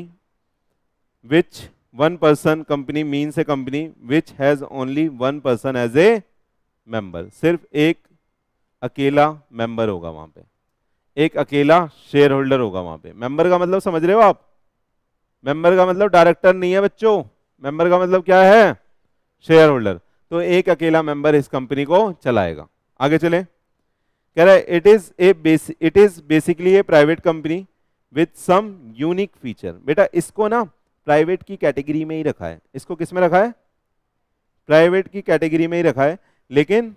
which 1% company means a company which has only 1% as a member. सिर्फ एक अकेला मेंबर होगा वहां पे, एक अकेला शेयर होल्डर होगा वहां पे। मेंबर का मतलब समझ रहे हो आप? मेंबर का मतलब डायरेक्टर नहीं है बच्चों, मेंबर का मतलब क्या है? Share holder. तो एक अकेला मेंबर इस कंपनी को चलाएगा। आगे चले। कह रहा है it is basically a private company with some unique feature. बेटा इसको ना प्राइवेट की कैटेगरी में ही रखा है। इसको किस में रखा है? प्राइवेट की कैटेगरी में ही रखा है, लेकिन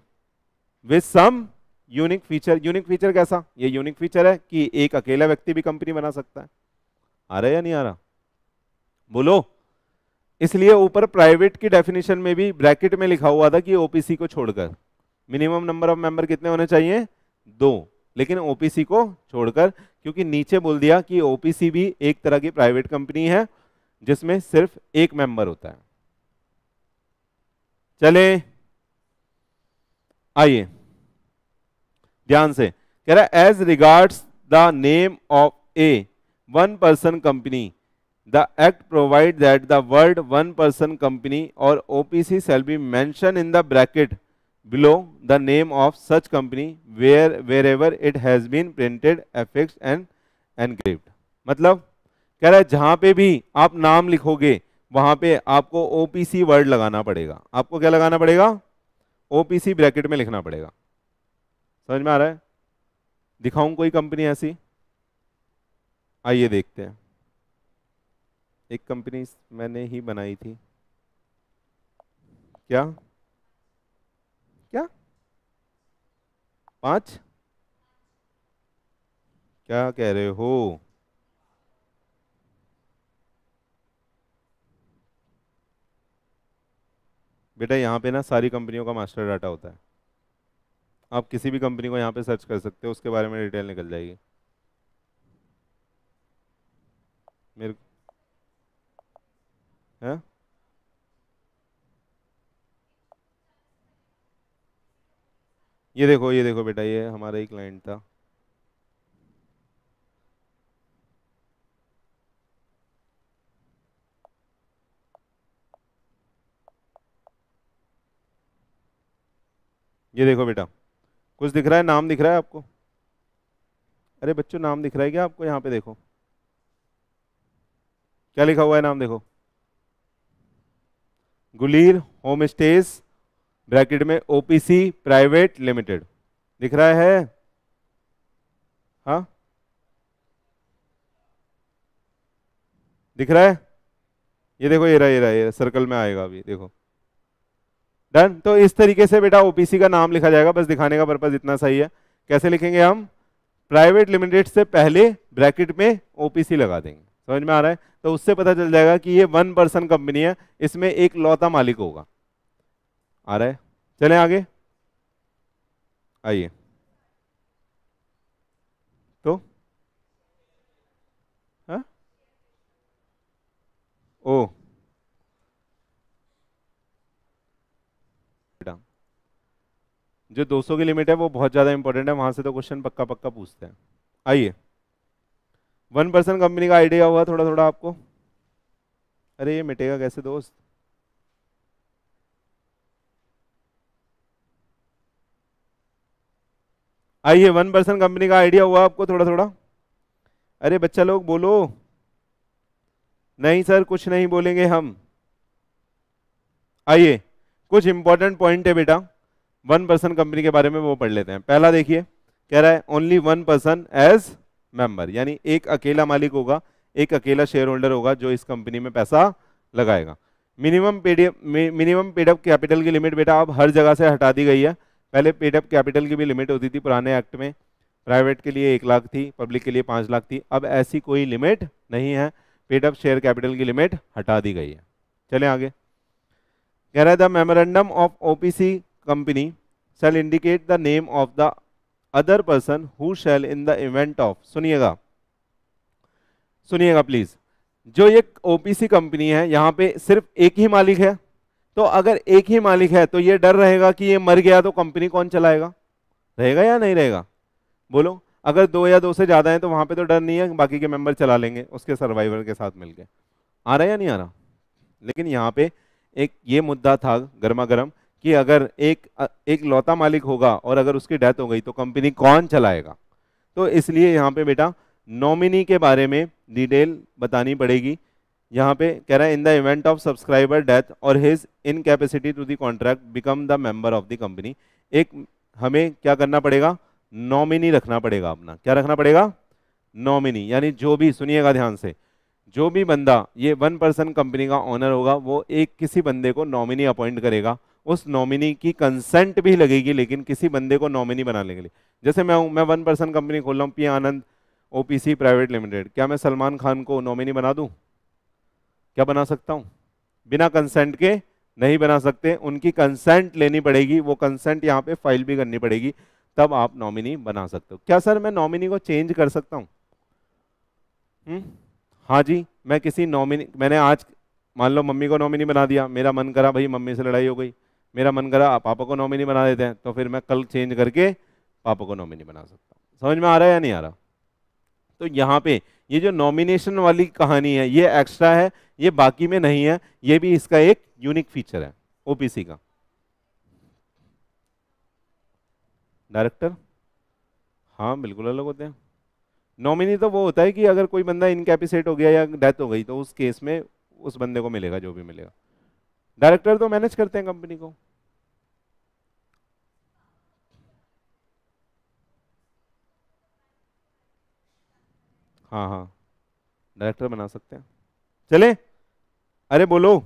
with some unique feature. Unique feature कैसा? ये यूनिक फीचर है कि एक अकेला व्यक्ति भी कंपनी बना सकता है। आ रहा है या नहीं आ रहा? बोलो। इसलिए ऊपर प्राइवेट की डेफिनेशन में भी ब्रैकेट में लिखा हुआ था कि ओपीसी को छोड़कर मिनिमम नंबर ऑफ मेंबर कितने होने चाहिए? 2, लेकिन ओपीसी को छोड़कर, क्योंकि नीचे बोल दिया कि ओपीसी भी एक तरह की प्राइवेट कंपनी है जिसमें सिर्फ एक मेंबर होता है। चले आइए ध्यान से। कह रहा है as regards the name of a 1% company the act provides that the word 1% company or OPC shall be mentioned in the bracket below the name of such company wherever it has been printed, affixed and engraved। मतलब कह रहा है जहां पे भी आप नाम लिखोगे वहां पे आपको OPC वर्ड लगाना पड़ेगा। आपको क्या लगाना पड़ेगा? OPC ब्रैकेट में लिखना पड़ेगा। समझ में आ रहा है? दिखाऊं कोई कंपनी ऐसी? आइए देखते हैं। एक कंपनी मैंने ही बनाई थी। क्या क्या 5? क्या कह रहे हो? बेटा यहाँ पे ना सारी कंपनियों का मास्टर डाटा होता है। आप किसी भी कंपनी को यहाँ पे सर्च कर सकते हो, उसके बारे में डिटेल निकल जाएगी। मेरे है ये देखो बेटा, ये हमारा ही क्लाइंट था। ये देखो बेटा, कुछ दिख रहा है? नाम दिख रहा है आपको? अरे बच्चों नाम दिख रहा है क्या आपको? यहाँ पे देखो क्या लिखा हुआ है, नाम देखो। गुलीर होम स्टेज ब्रैकेट में ओपीसी प्राइवेट लिमिटेड दिख रहा है? हाँ दिख रहा है? ये देखो, ये सर्कल में आएगा अभी, देखो। डन। तो इस तरीके से बेटा ओपीसी का नाम लिखा जाएगा। बस दिखाने का पर्पज इतना सही है। कैसे लिखेंगे हम? प्राइवेट लिमिटेड से पहले ब्रैकेट में ओपीसी लगा देंगे। समझ में आ रहा है? तो उससे पता चल जाएगा कि ये 1% कंपनी है, इसमें एक लौता मालिक होगा। आ रहा है? चलें आगे। आइए। तो हाँ? ओ बेटा, जो 200 की लिमिट है वो बहुत ज्यादा इंपॉर्टेंट है, वहां से तो क्वेश्चन पक्का पक्का पूछते हैं। आइए। 1% कंपनी का आइडिया हुआ थोड़ा थोड़ा आपको? अरे ये मिटेगा कैसे दोस्त? आइए, 1% कंपनी का आइडिया हुआ आपको थोड़ा थोड़ा? अरे बच्चा लोग बोलो। नहीं सर कुछ नहीं बोलेंगे हम। आइए, कुछ इंपॉर्टेंट पॉइंट है बेटा 1% कंपनी के बारे में, वो पढ़ लेते हैं। पहला देखिए, कह रहा है ओनली 1% एज मेंबर, यानी एक अकेला मालिक होगा, एक अकेला शेयर होल्डर होगा जो इस कंपनी में पैसा लगाएगा। मिनिमम पेडअप कैपिटल की लिमिट बेटा अब हर जगह से हटा दी गई है। पहले पेडअप कैपिटल की भी लिमिट होती थी पुराने एक्ट में, प्राइवेट के लिए 1 लाख थी, पब्लिक के लिए 5 लाख थी। अब ऐसी कोई लिमिट नहीं है, पेडअप शेयर कैपिटल की लिमिट हटा दी गई है। चलें आगे। कह रहा है the memorandum of OPC company shall indicate the name of the other person who shall in the event of, सुनिएगा सुनिएगा प्लीज, जो ये ओपीसी कंपनी है यहाँ पे सिर्फ एक ही मालिक है, तो अगर एक ही मालिक है तो ये डर रहेगा कि ये मर गया तो कंपनी कौन चलाएगा? रहेगा या नहीं रहेगा? बोलो। अगर 2 या 2 से ज्यादा है तो वहां पे तो डर नहीं है, बाकी के मेंबर चला लेंगे उसके सर्वाइवर के साथ मिलके। आ रहा है या नहीं आ रहा? लेकिन यहाँ पे एक ये मुद्दा था गर्मा गर्म कि अगर एक लौता मालिक होगा और अगर उसकी डेथ हो गई तो कंपनी कौन चलाएगा? तो इसलिए यहाँ पे बेटा नॉमिनी के बारे में डिटेल बतानी पड़ेगी। यहाँ पे कह रहा है in the event of subscriber death और his incapacity to the contract become the member of the company, एक हमें क्या करना पड़ेगा? नॉमिनी रखना पड़ेगा अपना। क्या रखना पड़ेगा? नॉमिनी। यानी जो भी, सुनिएगा ध्यान से, जो भी बंदा ये 1% कंपनी का ओनर होगा वो एक किसी बंदे को नॉमिनी अपॉइंट करेगा, उस नॉमिनी की कंसेंट भी लगेगी, लेकिन किसी बंदे को नॉमिनी बनाने के लिए। जैसे मैं हूं, मैं 1% कंपनी खोल रहा हूँ, पी आनंद ओपीसी प्राइवेट लिमिटेड, क्या मैं सलमान खान को नॉमिनी बना दूं? क्या बना सकता हूं? बिना कंसेंट के नहीं बना सकते, उनकी कंसेंट लेनी पड़ेगी, वो कंसेंट यहाँ पे फाइल भी करनी पड़ेगी, तब आप नॉमिनी बना सकते हो। क्या सर मैं नॉमिनी को चेंज कर सकता हूँ? हाँ जी, मैं किसी नॉमिनी, मैंने आज मान लो मम्मी को नॉमिनी बना दिया, मेरा मन करा भाई मम्मी से लड़ाई हो गई, मेरा मन करा पापा को नॉमिनी बना देते हैं, तो फिर मैं कल चेंज करके पापा को नॉमिनी बना सकता हूँ। समझ में आ रहा है या नहीं आ रहा? तो यहाँ पे ये जो नॉमिनेशन वाली कहानी है ये एक्स्ट्रा है, ये बाकी में नहीं है, ये भी इसका एक यूनिक फीचर है ओपीसी का। डायरेक्टर हाँ बिल्कुल अलग होते हैं। नॉमिनी तो वो होता है कि अगर कोई बंदा इनकैपेसिटेट हो गया या डेथ हो गई तो उस केस में उस बंदे को मिलेगा जो भी मिलेगा। डायरेक्टर तो मैनेज करते हैं कंपनी को। हाँ हाँ, डायरेक्टर बना सकते हैं। चले, अरे बोलो,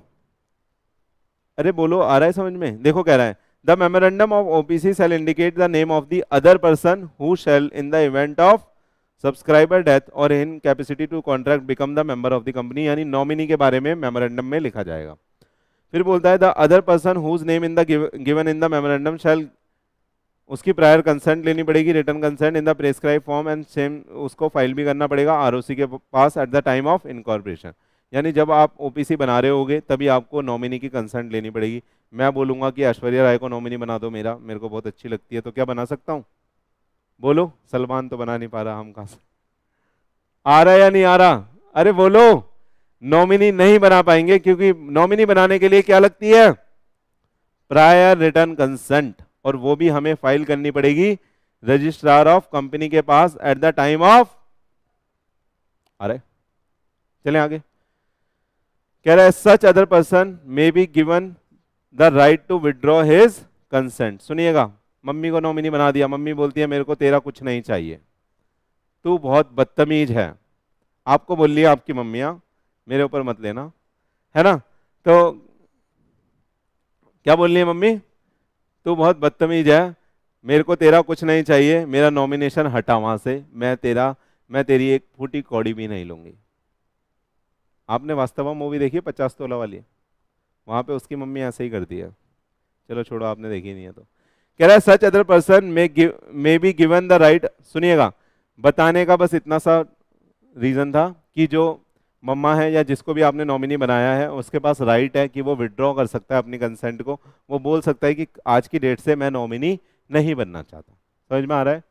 अरे बोलो, आ रहा है समझ में? देखो कह रहा है the memorandum of OPC shall indicate the name of the other person who shall in the event of subscriber death और in capacity to contract become the member of the company, यानी नॉमिनी के बारे में मेमोरेंडम में लिखा जाएगा। फिर बोलता है the other person whose name in the given in the memorandum shall, उसकी प्रायर कंसेंट लेनी पड़ेगी, return consent in the prescribe form and same उसको फाइल भी करना पड़ेगा आरओसी के पास at the time of incorporation. यानी जब आप ओपीसी बना रहे होगे तभी आपको नॉमिनी की कंसेंट लेनी पड़ेगी। मैं बोलूंगा कि ऐश्वर्या राय को नॉमिनी बना दो, मेरे को बहुत अच्छी लगती है, तो क्या बना सकता हूँ? बोलो। सलमान तो बना नहीं पा रहा, हम कहाँ से? आ रहा है या नहीं आ रहा? अरे बोलो। नॉमिनी नहीं बना पाएंगे क्योंकि नॉमिनी बनाने के लिए क्या लगती है? प्रायर रिटर्न कंसेंट, और वो भी हमें फाइल करनी पड़ेगी रजिस्ट्रार ऑफ कंपनी के पास एट द टाइम ऑफ। अरे चलें आगे। कह रहा है such other person may be given the right to withdraw his consent. सुनिएगा, मम्मी को नॉमिनी बना दिया, मम्मी बोलती है मेरे को तेरा कुछ नहीं चाहिए, तू बहुत बदतमीज है। आपको बोल लिया आपकी मम्मियां, मेरे ऊपर मत लेना, है ना? तो क्या बोल रही है मम्मी? तू बहुत बदतमीज है, मेरे को तेरा कुछ नहीं चाहिए, मेरा नॉमिनेशन हटा वहां से, मैं तेरी एक फूटी कौड़ी भी नहीं लूंगी। आपने वास्तवा मूवी देखी है 50 तोला वाली? वहां पे उसकी मम्मी ऐसे ही करती है। चलो छोड़ो, आपने देखी नहीं है तो। कह रहा है such other person may be given the right, सुनिएगा, बताने का बस इतना सा रीजन था कि जो मम्मा है या जिसको भी आपने नॉमिनी बनाया है उसके पास राइट है कि वो विड्रॉ कर सकता है अपनी कंसेंट को, वो बोल सकता है कि आज की डेट से मैं नॉमिनी नहीं बनना चाहता। समझ में आ रहा है?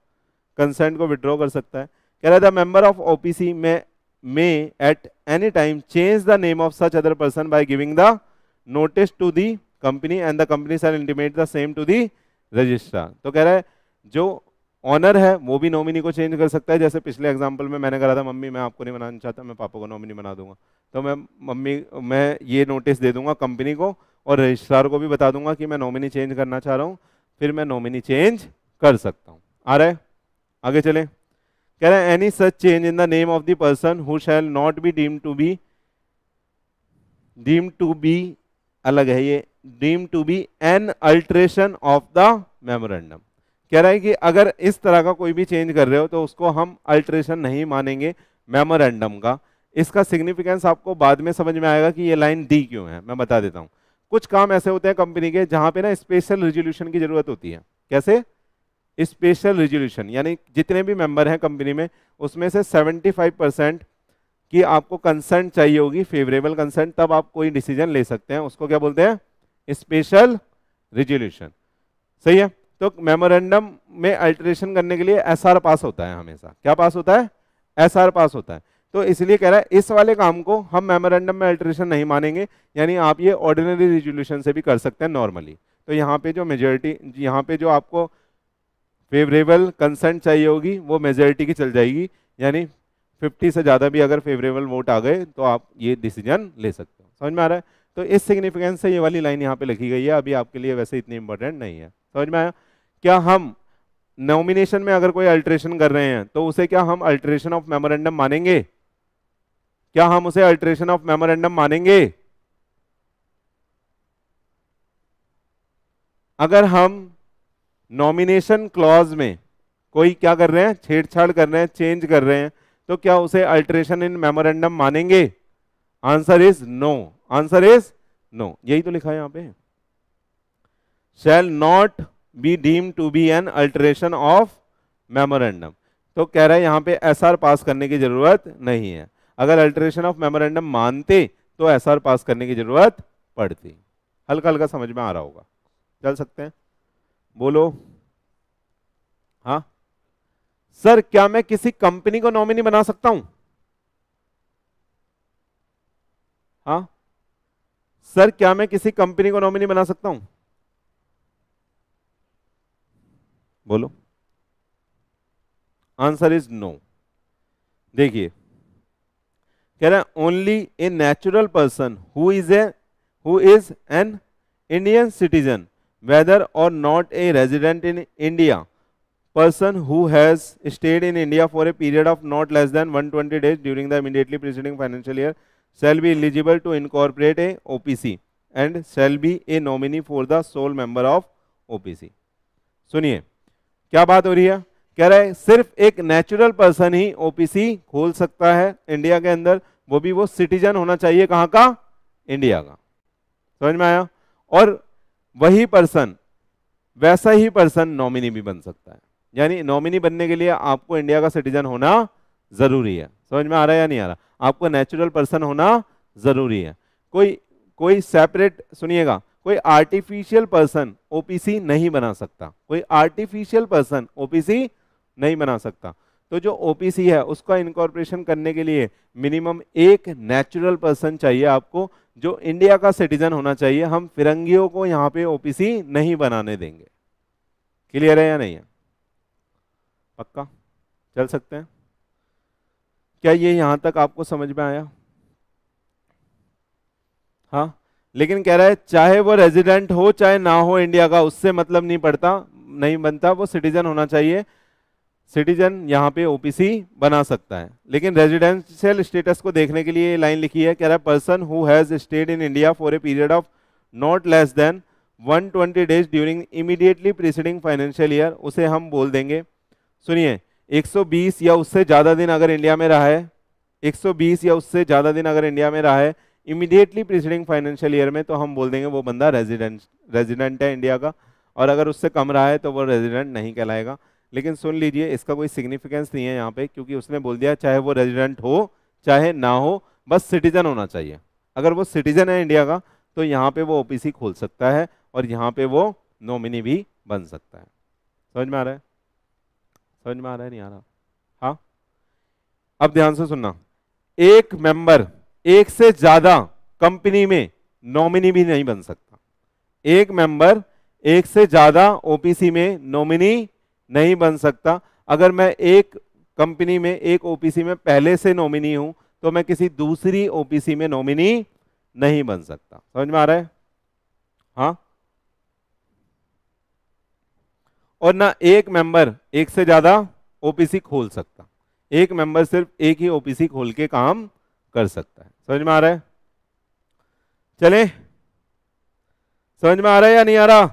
कंसेंट को विड्रॉ कर सकता है। कह रहा था मेंबर ऑफ ओपीसी में may at any time change the name of such other person by giving the notice to the company and the company shall intimate the same to the registrar. तो कह रहा है जो ऑनर है वो भी नॉमिनी को चेंज कर सकता है। जैसे पिछले एग्जांपल में मैंने कहा था मम्मी मैं आपको नहीं बनाना चाहता, मैं पापा को नॉमिनी बना दूंगा, तो मैं ये नोटिस दे दूंगा कंपनी को और रजिस्ट्रार को भी बता दूंगा कि मैं नॉमिनी चेंज करना चाह रहा हूँ, फिर मैं नॉमिनी चेंज कर सकता हूँ। आ रहा है, आगे चले। कह रहा है any such change in the name of the person who shall not be deemed to be अलग है ये, deemed to be an alteration of the memorandum. कह रहा है कि अगर इस तरह का कोई भी चेंज कर रहे हो तो उसको हम अल्ट्रेशन नहीं मानेंगे मेमोरेंडम का। इसका सिग्निफिकेंस आपको बाद में समझ में आएगा कि ये लाइन दी क्यों है, मैं बता देता हूं। कुछ काम ऐसे होते हैं कंपनी के जहां पे ना स्पेशल रेजोल्यूशन की जरूरत होती है। कैसे? स्पेशल रेजोल्यूशन, यानी जितने भी मेंबर हैं कंपनी में उसमें से 75% की आपको कंसेंट चाहिए होगी, फेवरेबल कंसेंट, तब आप कोई डिसीजन ले सकते हैं। उसको क्या बोलते हैं? Special resolution. सही है। तो मेमोरेंडम में अल्टरेशन करने के लिए एसआर पास होता है हमेशा। क्या पास होता है? एसआर पास होता है। तो इसलिए कह रहा है इस वाले काम को हम मेमोरेंडम में अल्टरेशन नहीं मानेंगे, यानी आप ये ऑर्डिनरी रेजोल्यूशन से भी कर सकते हैं नॉर्मली। तो यहाँ पे जो मेजोरिटी, यहाँ पे जो आपको फेवरेबल कंसेंट चाहिए होगी वो मेजोरिटी की चल जाएगी, यानी 50 से ज़्यादा भी अगर फेवरेबल वोट आ गए तो आप ये डिसीजन ले सकते हो। समझ में आ रहा है? तो इस सिग्निफिकेंस से ये वाली लाइन यहाँ पे लिखी गई है। अभी आपके लिए वैसे इतनी इंपॉर्टेंट नहीं है। समझ में आया? क्या हम नॉमिनेशन में अगर कोई अल्टरेशन कर रहे हैं तो उसे क्या हम अल्टरेशन ऑफ मेमोरेंडम मानेंगे? क्या हम उसे अल्टरेशन ऑफ मेमोरेंडम मानेंगे? अगर हम नॉमिनेशन क्लॉज में कोई क्या कर रहे हैं, छेड़छाड़ कर रहे हैं, चेंज कर रहे हैं, तो क्या उसे अल्टरेशन इन मेमोरेंडम मानेंगे? Answer is no. Answer is no. यही तो लिखा है यहां पे, shall not be deem to be an alteration of memorandum. तो कह रहा है यहां पे एसआर पास करने की जरूरत नहीं है। अगर अल्टरेशन ऑफ मेमोरेंडम मानते तो एसआर पास करने की जरूरत पड़ती। हल्का हल्का समझ में आ रहा होगा, चल सकते हैं? बोलो। हाँ सर, क्या मैं किसी कंपनी को नॉमिनी बना सकता हूं? हाँ सर, क्या मैं किसी कंपनी को नॉमिनी बना सकता हूं? बोलो। Answer is no. देखिए कह रहा है only a natural person who is an Indian citizen whether or not a resident in India, person who has stayed in India for a period of not less than 120 days during the immediately preceding financial year shall be eligible to incorporate a OPC and shall be a nominee for the sole member of OPC। सुनिए क्या बात हो रही है। कह रहा है सिर्फ एक नेचुरल पर्सन ही OPC खोल सकता है इंडिया के अंदर, वो भी वो सिटीजन होना चाहिए। कहाँ का? इंडिया का। समझ में आया? और वही पर्सन, वैसा ही पर्सन नॉमिनी भी बन सकता है। यानी नॉमिनी बनने के लिए आपको इंडिया का सिटीजन होना जरूरी है। समझ में आ रहा है या नहीं आ रहा? आपको नेचुरल पर्सन होना जरूरी है। कोई सेपरेट, सुनिएगा, कोई आर्टिफिशियल पर्सन ओपीसी नहीं बना सकता। कोई आर्टिफिशियल पर्सन ओपीसी नहीं बना सकता। तो जो ओपीसी है उसका इनकॉर्पोरेशन करने के लिए मिनिमम एक नेचुरल पर्सन चाहिए आपको, जो इंडिया का सिटीजन होना चाहिए। हम फिरंगियों को यहां पे ओपीसी नहीं बनाने देंगे। क्लियर है या नहीं है? पक्का? चल सकते हैं? क्या ये यहां तक आपको समझ में आया? हाँ। लेकिन कह रहा है चाहे वो रेजिडेंट हो चाहे ना हो इंडिया का, उससे मतलब नहीं पड़ता, नहीं बनता, वो सिटीजन होना चाहिए। सिटीजन यहाँ पे ओपीसी बना सकता है। लेकिन रेजिडेंशियल स्टेटस को देखने के लिए लाइन लिखी है, कह रहा है person who has stayed in India for a period of not less than 120 days during immediately preceding financial year, उसे हम बोल देंगे। सुनिए 120 या उससे ज्यादा दिन अगर इंडिया में रहा है, 120 या उससे ज्यादा दिन अगर इंडिया में रहा है इमीडिएटली प्रीसीडिंग फाइनेंशियल ईयर में, तो हम बोल देंगे वो बंदा रेजिडेंट है इंडिया का। और अगर उससे कम रहा है तो वो रेजिडेंट नहीं कहलाएगा। लेकिन सुन लीजिए इसका कोई सिग्निफिकेंस नहीं है यहाँ पे, क्योंकि उसने बोल दिया चाहे वो रेजिडेंट हो चाहे ना हो, बस सिटीजन होना चाहिए। अगर वो सिटीजन है इंडिया का तो यहाँ पे वो ओपीसी खोल सकता है और यहाँ पे वो नॉमिनी भी बन सकता है। समझ में आ रहा है? समझ में आ रहा है नहीं आ रहा? हाँ। अब ध्यान से सुनना, एक मेंबर एक से ज्यादा कंपनी में नॉमिनी भी नहीं बन सकता। एक मेंबर एक से ज्यादा ओपीसी में नॉमिनी नहीं बन सकता। अगर मैं एक कंपनी में एक ओपीसी में पहले से नॉमिनी हूं तो मैं किसी दूसरी ओपीसी में नॉमिनी नहीं बन सकता। समझ में आ रहा है? हाँ। और ना एक मेंबर एक से ज्यादा ओपीसी खोल सकता। एक मेंबर सिर्फ एक ही ओपीसी खोल के काम कर सकता है। समझ में आ रहा है? चले, समझ में आ रहा है या नहीं आ रहा?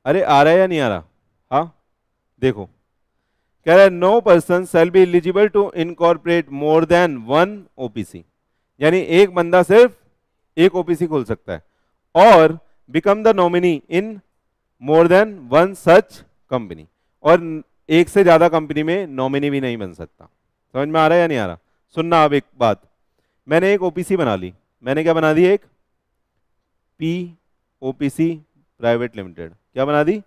अरे आ रहा है या नहीं आ रहा? हाँ देखो, कह रहा है no person shall be eligible to incorporate more than one OPC, यानी एक बंदा सिर्फ एक ओपीसी खोल सकता है और become the nominee in more than one such company, और एक से ज्यादा कंपनी में नॉमिनी भी नहीं बन सकता। समझ में आ रहा है या नहीं आ रहा? सुनना अब एक बात, मैंने एक ओपीसी बना ली। मैंने क्या बना दी? एक पी ओपीसी प्राइवेट लिमिटेड। क्या बना दी?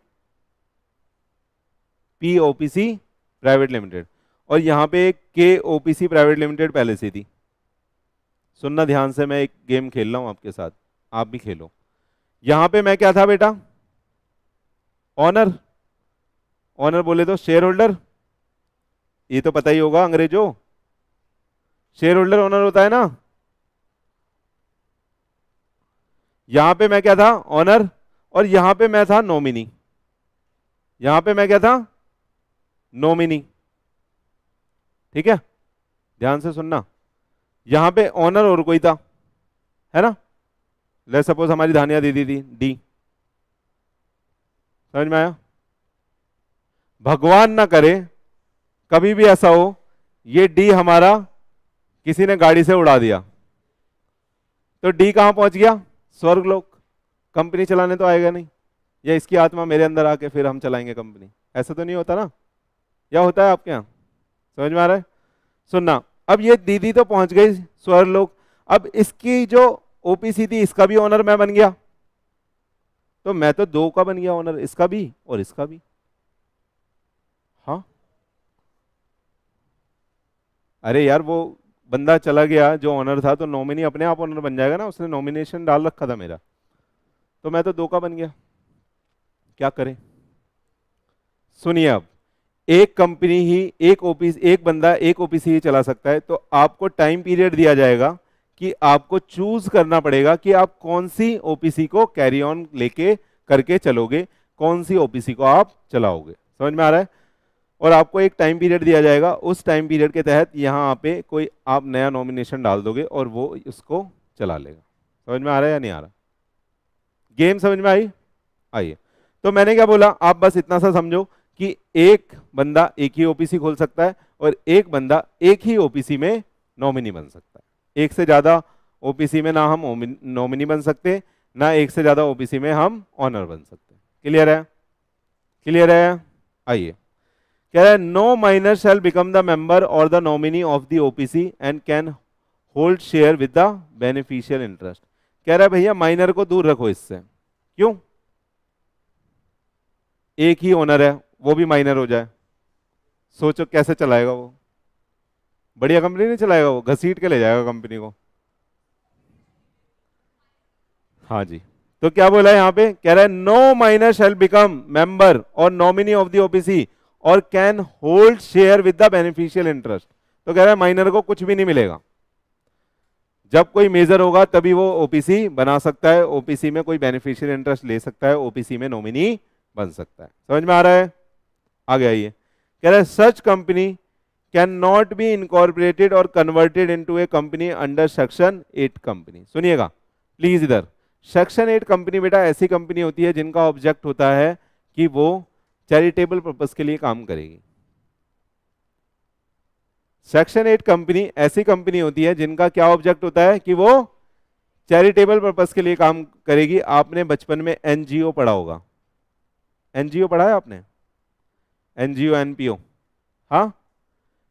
P OPC private limited. और यहां पे एक के ओपीसी प्राइवेट लिमिटेड पहले से थी। सुनना ध्यान से, मैं एक गेम खेल रहा हूं आपके साथ, आप भी खेलो। यहां पे मैं क्या था बेटा? ऑनर। ऑनर बोले तो शेयर होल्डर, ये तो पता ही होगा अंग्रेजों। शेयर होल्डर ऑनर होता है ना। यहां पे मैं क्या था? ऑनर। और यहां पे मैं था नॉमिनी। यहां पे मैं क्या था? नॉमिनी। ठीक है, ध्यान से सुनना। यहां पे ऑनर और कोई था, है ना? ले सपोज हमारी धानिया दीदी थी डी। समझ में आया? भगवान ना करे कभी भी ऐसा हो ये डी हमारा किसी ने गाड़ी से उड़ा दिया, तो डी कहां पहुंच गया? स्वर्गलोक। कंपनी चलाने तो आएगा नहीं, या इसकी आत्मा मेरे अंदर आके फिर हम चलाएंगे कंपनी? ऐसा तो नहीं होता ना, या होता है आपके यहां? समझ में आ रहा है? सुनना, अब ये दीदी तो पहुंच गई स्वर्गलोक, अब इसकी जो ओपीसी थी इसका भी ऑनर मैं बन गया, तो मैं तो दो का बन गया ऑनर, इसका भी और इसका भी। हाँ, अरे यार वो बंदा चला गया जो ऑनर था, तो नॉमिनी अपने आप ऑनर बन जाएगा ना, उसने नॉमिनेशन डाल रखा था मेरा, तो मैं तो दो का बन गया। क्या करें? सुनिए, अब एक कंपनी ही एक ओपीसी, एक बंदा एक ओपीसी ही चला सकता है, तो आपको टाइम पीरियड दिया जाएगा कि आपको चूज करना पड़ेगा कि आप कौन सी ओपीसी को कैरी ऑन लेके करके चलोगे, कौन सी ओपीसी को आप चलाओगे। समझ में आ रहा है? और आपको एक टाइम पीरियड दिया जाएगा, उस टाइम पीरियड के तहत यहाँ पे कोई आप नया नॉमिनेशन डाल दोगे और वो उसको चला लेगा। समझ में आ रहा है या नहीं आ रहा? गेम समझ में आई? आइए, तो मैंने क्या बोला, आप बस इतना सा समझो कि एक बंदा एक ही ओपीसी खोल सकता है और एक बंदा एक ही ओपीसी में नॉमिनी बन सकता है। एक से ज्यादा ओपीसी में ना हम नॉमिनी बन सकते, ना एक से ज्यादा ओपीसी में हम ऑनर बन सकते। क्लियर है? क्लियर है? आइए, कह रहा है no minor shall become the member और the nominee of the OPC and can hold share with the beneficial interest. कह रहा है भैया माइनर को दूर रखो इससे। क्यों? एक ही ओनर है, वो भी माइनर हो जाए, सोचो कैसे चलाएगा वो? बढ़िया कंपनी नहीं चलाएगा, वो घसीट के ले जाएगा कंपनी को। हाँ जी, तो क्या बोला है यहाँ पे? कह रहा है no minor shall become member और नॉमिनी ऑफ द ओपीसी और can hold share with the beneficial interest. तो कह रहा है माइनर को कुछ भी नहीं मिलेगा, जब कोई मेजर होगा तभी वो ओपीसी बना सकता है, ओपीसी में कोई बेनिफिशियल इंटरेस्ट ले सकता है, ओपीसी में नॉमिनी बन सकता है। समझ में आ रहा है? आगे आइए, कह रहा है such company can not be incorporated और कन्वर्टेड इनटू ए कंपनी अंडर सेक्शन 8 कंपनी। सुनिएगा प्लीज इधर, सेक्शन 8 कंपनी बेटा ऐसी कंपनी होती है जिनका ऑब्जेक्ट होता है कि वो चैरिटेबल पर्पस के लिए काम करेगी। सेक्शन 8 कंपनी ऐसी कंपनी होती है जिनका क्या ऑब्जेक्ट होता है कि वो चैरिटेबल पर्पस के लिए काम करेगी। आपने बचपन में एनजीओ पढ़ा होगा, एनजीओ पढ़ा है आपने? एनजीओ, एनपीओ, हाँ।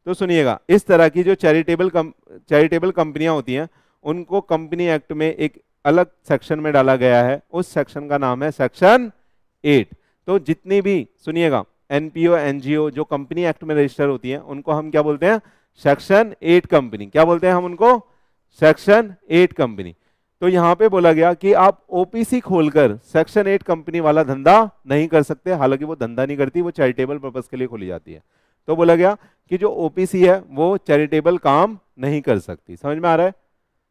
तो सुनिएगा, इस तरह की जो चैरिटेबल कंपनियां होती हैं उनको कंपनी एक्ट में एक अलग सेक्शन में डाला गया है, उस सेक्शन का नाम है सेक्शन 8। तो जितनी भी, सुनिएगा, एनपीओ एनजीओ जो कंपनी एक्ट में रजिस्टर होती हैं उनको हम क्या बोलते हैं? सेक्शन 8 कंपनी, क्या बोलते हैं हम उनको, सेक्शन 8 कंपनी। तो यहां पे बोला गया कि आप ओपीसी खोलकर सेक्शन 8 कंपनी वाला धंधा नहीं कर सकते, हालांकि वो धंधा नहीं करती, वो चैरिटेबल पर्पस के लिए खोली जाती है। तो बोला गया कि जो ओपीसी है वो चैरिटेबल काम नहीं कर सकती। समझ में आ रहा है,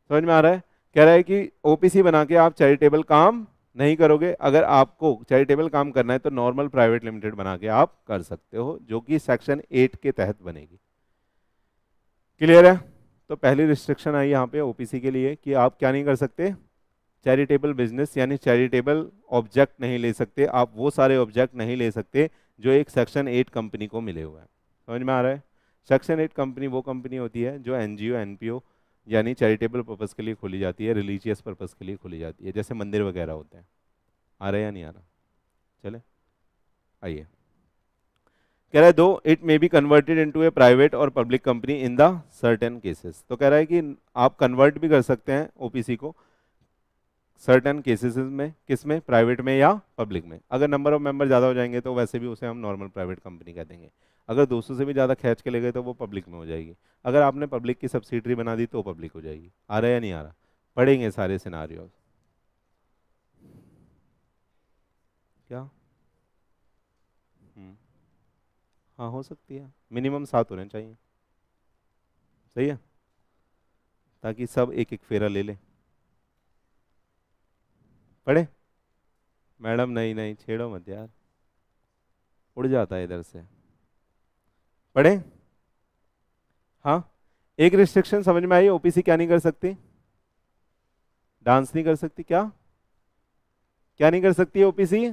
समझ में आ रहा है। कह रहा है कि ओपीसी बना के आप चैरिटेबल काम नहीं करोगे, अगर आपको चैरिटेबल काम करना है तो नॉर्मल प्राइवेट लिमिटेड बना के आप कर सकते हो, जो कि सेक्शन 8 के तहत बनेगी। क्लियर है। तो पहली रिस्ट्रिक्शन आई यहाँ पे ओपीसी के लिए कि आप क्या नहीं कर सकते, चैरिटेबल बिजनेस यानी चैरिटेबल ऑब्जेक्ट नहीं ले सकते, आप वो सारे ऑब्जेक्ट नहीं ले सकते जो एक सेक्शन 8 कंपनी को मिले हुए हैं। समझ में आ रहा है। सेक्शन 8 कंपनी वो कंपनी होती है जो एनजीओ एनपीओ यानी चैरिटेबल पर्पस के लिए खोली जाती है, रिलीजियस पर्पस के लिए खोली जाती है, जैसे मंदिर वगैरह होते हैं। आ रहा है या नहीं आ रहा, चले आइए। कह रहा है दो it may be converted into a private और public company in the certain cases. तो कह रहा है कि आप कन्वर्ट भी कर सकते हैं ओपीसी को सर्टेन केसेस में, किस में, प्राइवेट में या पब्लिक में। अगर नंबर ऑफ मेंबर ज़्यादा हो जाएंगे तो वैसे भी उसे हम नॉर्मल प्राइवेट कंपनी कह देंगे, अगर 200 से भी ज़्यादा खींच के ले गए तो वो पब्लिक में हो जाएगी, अगर आपने पब्लिक की सब्सिडरी बना दी तो पब्लिक हो जाएगी। आ रहा है या नहीं आ रहा, पढ़ेंगे सारे सिनारियोस। क्या हाँ हो सकती है, मिनिमम 7 होने चाहिए, सही है, ताकि सब एक एक फेरा ले लें। पढ़े मैडम, नहीं नहीं छेड़ो मत यार, उड़ जाता है इधर से। पढ़े हाँ। एक रिस्ट्रिक्शन समझ में आई, ओपीसी क्या नहीं कर सकती, डांस नहीं कर सकती, क्या क्या नहीं कर सकती ओपीसी,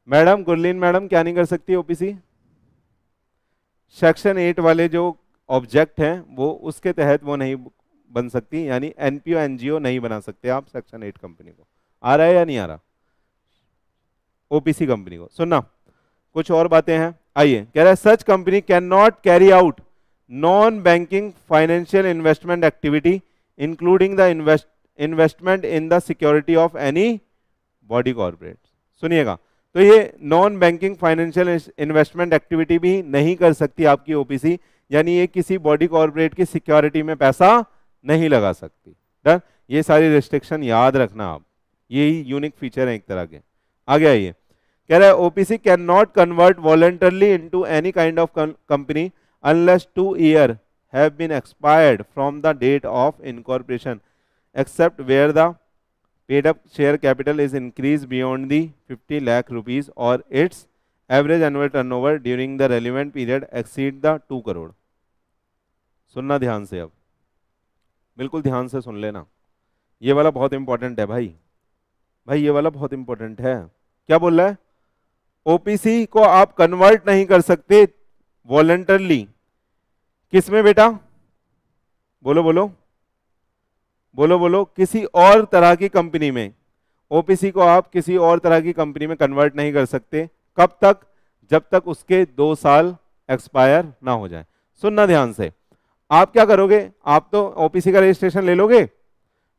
मैडम गुरलीन मैडम क्या नहीं कर सकती ओपीसी, सेक्शन 8 वाले जो ऑब्जेक्ट हैं वो उसके तहत वो नहीं बन सकती, यानी एनपीओ एनजीओ नहीं बना सकते आप सेक्शन 8 कंपनी को। आ रहा है या नहीं आ रहा, ओपीसी कंपनी को। सुनना कुछ और बातें हैं, आइए। कह रहा है such company can not carry out non banking financial investment activity including the investment in the security of any body corporate. सुनिएगा, तो ये non banking financial investment activity भी नहीं कर सकती आपकी ओपीसी, यानी ये किसी बॉडी कॉर्पोरेट की सिक्योरिटी में पैसा नहीं लगा सकती। डन, ये सारी रिस्ट्रिक्शन याद रखना आप, यही यूनिक फीचर है एक तरह के। आगे आइए, कह रहा है OPC can not convert voluntarily into any kind of company unless 2 year have been expired from the date of incorporation except where the paid up share capital is increased beyond the 50 lakh rupees or its average annual turnover during the relevant period exceed the 2 crore। सुनना ध्यान से, अब बिल्कुल ध्यान से सुन लेना, ये वाला बहुत इंपॉर्टेंट है भाई, भाई ये वाला बहुत इंपॉर्टेंट है। क्या बोल रहा है, ओपीसी को आप कन्वर्ट नहीं कर सकते वॉलंटरली, किसमें बेटा, बोलो बोलो बोलो बोलो, किसी और तरह की कंपनी में। ओपीसी को आप किसी और तरह की कंपनी में कन्वर्ट नहीं कर सकते, कब तक, जब तक उसके 2 साल एक्सपायर ना हो जाए। सुनना ध्यान से, आप क्या करोगे, आप तो ओपीसी का रजिस्ट्रेशन ले लोगे,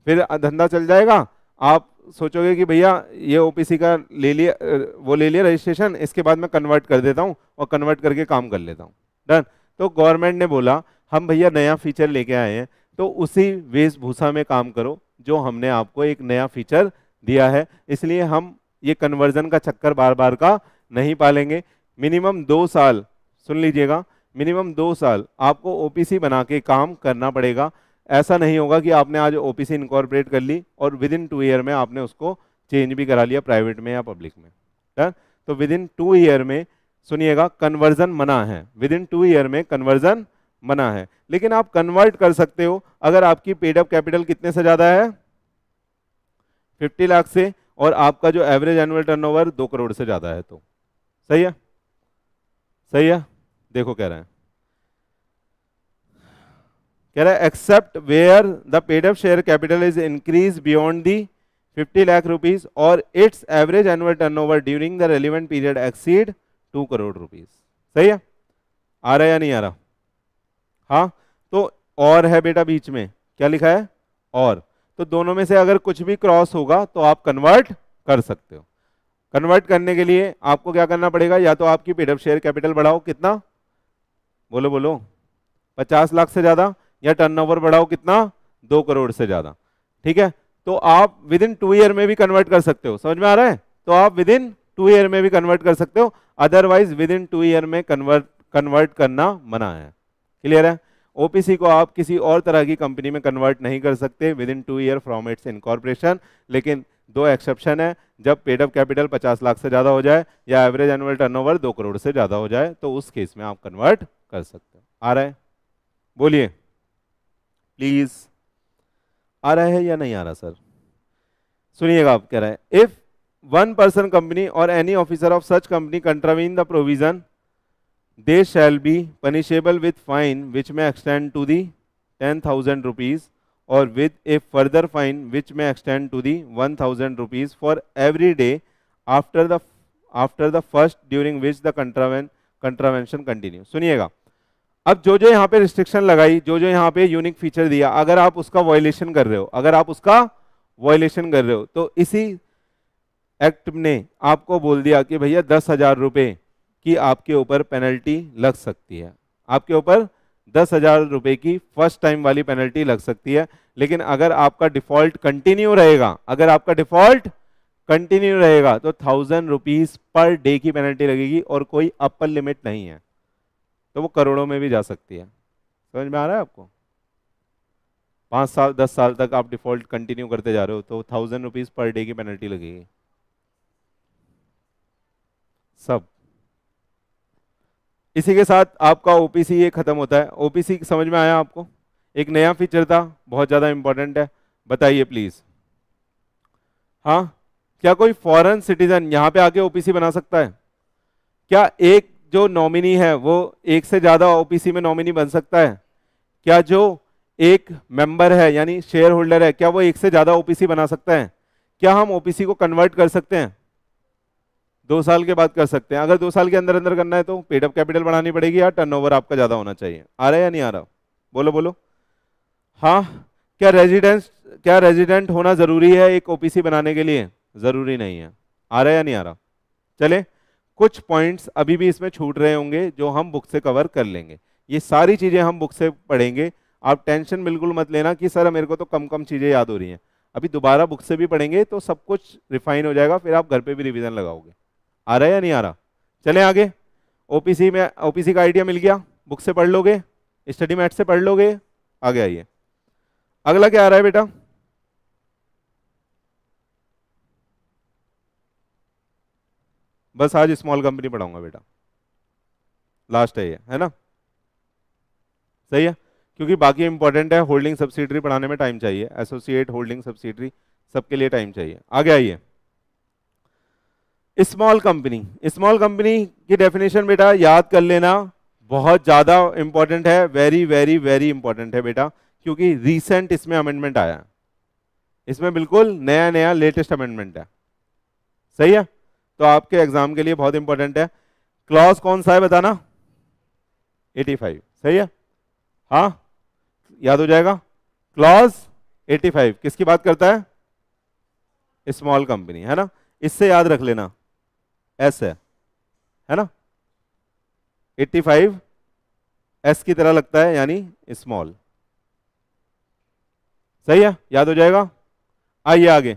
फिर धंधा चल जाएगा, आप सोचोगे कि भैया ये ओपीसी का ले लिया, वो ले लिया रजिस्ट्रेशन, इसके बाद मैं कन्वर्ट कर देता हूँ और कन्वर्ट करके काम कर लेता हूँ। डन। तो गवर्नमेंट ने बोला हम भैया नया फीचर लेके आए हैं, तो उसी वेशभूषा में काम करो जो हमने आपको एक नया फीचर दिया है, इसलिए हम ये कन्वर्जन का चक्कर बार बार का नहीं पालेंगे। मिनिमम 2 साल, सुन लीजिएगा, मिनिमम 2 साल आपको ओपीसी बना के काम करना पड़ेगा। ऐसा नहीं होगा कि आपने आज ओपीसी इनकॉर्पोरेट कर ली और विद इन 2 ईयर में आपने उसको चेंज भी करा लिया प्राइवेट में या पब्लिक में। डन। तो विद इन 2 ईयर में, सुनिएगा, कन्वर्जन मना है, विद इन 2 ईयर में कन्वर्जन मना है, लेकिन आप कन्वर्ट कर सकते हो अगर आपकी पेड अप कैपिटल कितने से ज्यादा है, 50 लाख से, और आपका जो एवरेज एनुअल टर्नओवर 2 करोड़ से ज्यादा है तो। सही है, सही है। देखो कह रहा है except where the paid up share capital is increase beyond the 50 lakh rupees और it's average annual turnover during the relevant period exceed 2 crore rupees. सही है, आ रहा है या नहीं आ रहा, हाँ। तो और है बेटा बीच में, क्या लिखा है, और, तो दोनों में से अगर कुछ भी क्रॉस होगा तो आप कन्वर्ट कर सकते हो। कन्वर्ट करने के लिए आपको क्या करना पड़ेगा, या तो आपकी पेड अप शेयर कैपिटल बढ़ाओ, कितना, बोलो बोलो, 50 लाख से ज्यादा, या टर्नओवर बढ़ाओ कितना, 2 करोड़ से ज्यादा। ठीक है, तो आप विद इन 2 ईयर में भी कन्वर्ट कर सकते हो, समझ में आ रहा है? तो आप विद इन 2 ईयर में भी कन्वर्ट कर सकते हो, अदरवाइज विद इन 2 ईयर में कन्वर्ट करना मना है। क्लियर है? ओपीसी को आप किसी और तरह की कंपनी में कन्वर्ट नहीं कर सकते with in 2 year from its incorporation, लेकिन 2 एक्सेप्शन है, जब पेड अप कैपिटल 50 लाख से ज्यादा हो जाए या एवरेज एनुअल टर्नओवर 2 करोड़ से ज्यादा हो जाए, तो उस केस में आप कन्वर्ट कर सकते हो। आ रहा है? बोलिए प्लीज, आ रहा है या नहीं आ रहा सर? सुनिएगा, आप कह रहे हैं इफ वन पर्सन कंपनी और any officer of such company contravene the provision, they shall be punishable with fine which may extend to the 10,000 rupees or with a further fine which may extend to the 1,000 rupees for every day after the first during which the contravention continue। सुनिएगा, अब जो जो यहाँ पे रिस्ट्रिक्शन लगाई, जो जो यहाँ पे यूनिक फीचर दिया, अगर आप उसका वायलेशन कर रहे हो, तो इसी एक्ट ने आपको बोल दिया कि भैया 10,000 रुपए कि आपके ऊपर पेनल्टी लग सकती है, आपके ऊपर 10,000 रुपए की फर्स्ट टाइम वाली पेनल्टी लग सकती है। लेकिन अगर आपका डिफॉल्ट कंटिन्यू रहेगा, तो 1,000 रुपीज पर डे की पेनल्टी लगेगी और कोई अपर लिमिट नहीं है, तो वो करोड़ों में भी जा सकती है। समझ में आ रहा है आपको? 5 साल 10 साल तक आप डिफॉल्ट कंटिन्यू करते जा रहे हो तो 1,000 रुपीज पर डे की पेनल्टी लगेगी। सब इसी के साथ आपका ओपीसी ये खत्म होता है। ओपीसी समझ में आया आपको? एक नया फीचर था, बहुत ज्यादा इंपॉर्टेंट है, बताइए प्लीज। हाँ, क्या कोई फॉरेन सिटीजन यहाँ पे आके ओपीसी बना सकता है? क्या एक जो नॉमिनी है वो एक से ज्यादा ओपीसी में नॉमिनी बन सकता है? क्या जो एक मेंबर है यानी शेयर होल्डर है, क्या वो एक से ज्यादा ओपीसी बना सकता है? क्या हम ओपीसी को कन्वर्ट कर सकते हैं? 2 साल के बाद कर सकते हैं। अगर 2 साल के अंदर अंदर करना है तो पेड अप कैपिटल बढ़ानी पड़ेगी या टर्नओवर आपका ज्यादा होना चाहिए। आ रहा है या नहीं आ रहा? बोलो बोलो। हाँ, क्या रेजिडेंट होना जरूरी है एक ओपीसी बनाने के लिए? जरूरी नहीं है। आ रहा है या नहीं आ रहा? चले, कुछ पॉइंट्स अभी भी इसमें छूट रहे होंगे जो हम बुक से कवर कर लेंगे। ये सारी चीजें हम बुक से पढ़ेंगे, आप टेंशन बिल्कुल मत लेना कि सर मेरे को तो कम कम चीजें याद हो रही हैं। अभी दोबारा बुक से भी पढ़ेंगे तो सब कुछ रिफाइन हो जाएगा, फिर आप घर पे भी रिवीजन लगाओगे। आ रहा है या नहीं आ रहा? चलें आगे। ओपीसी में ओपीसी का आइडिया मिल गया, बुक से पढ़ लोगे, स्टडी मैट से पढ़ लोगे। आगे आइए, अगला क्या आ रहा है बेटा? बस आज स्मॉल कंपनी पढ़ाऊंगा बेटा, लास्ट है ये, है ना? सही है, क्योंकि बाकी इंपॉर्टेंट है। होल्डिंग सब्सिडरी पढ़ाने में टाइम चाहिए, एसोसिएट, होल्डिंग सब्सिडरी, सबके लिए टाइम चाहिए। आगे आइए, स्मॉल कंपनी की डेफिनेशन बेटा याद कर लेना, बहुत ज्यादा इंपॉर्टेंट है, वेरी वेरी वेरी इंपॉर्टेंट है बेटा, क्योंकि रिसेंट इसमें अमेंडमेंट आया है, इसमें बिल्कुल नया नया लेटेस्ट अमेंडमेंट है। सही है, तो आपके एग्जाम के लिए बहुत इंपॉर्टेंट है। क्लॉज कौन सा है बताना? 85। सही है, हाँ याद हो जाएगा। क्लॉज 85 किसकी बात करता है? स्मॉल कंपनी, है ना? इससे याद रख लेना, एस है ना? 85 एस की तरह लगता है, यानी स्मॉल। सही है, याद हो जाएगा। आइए आगे,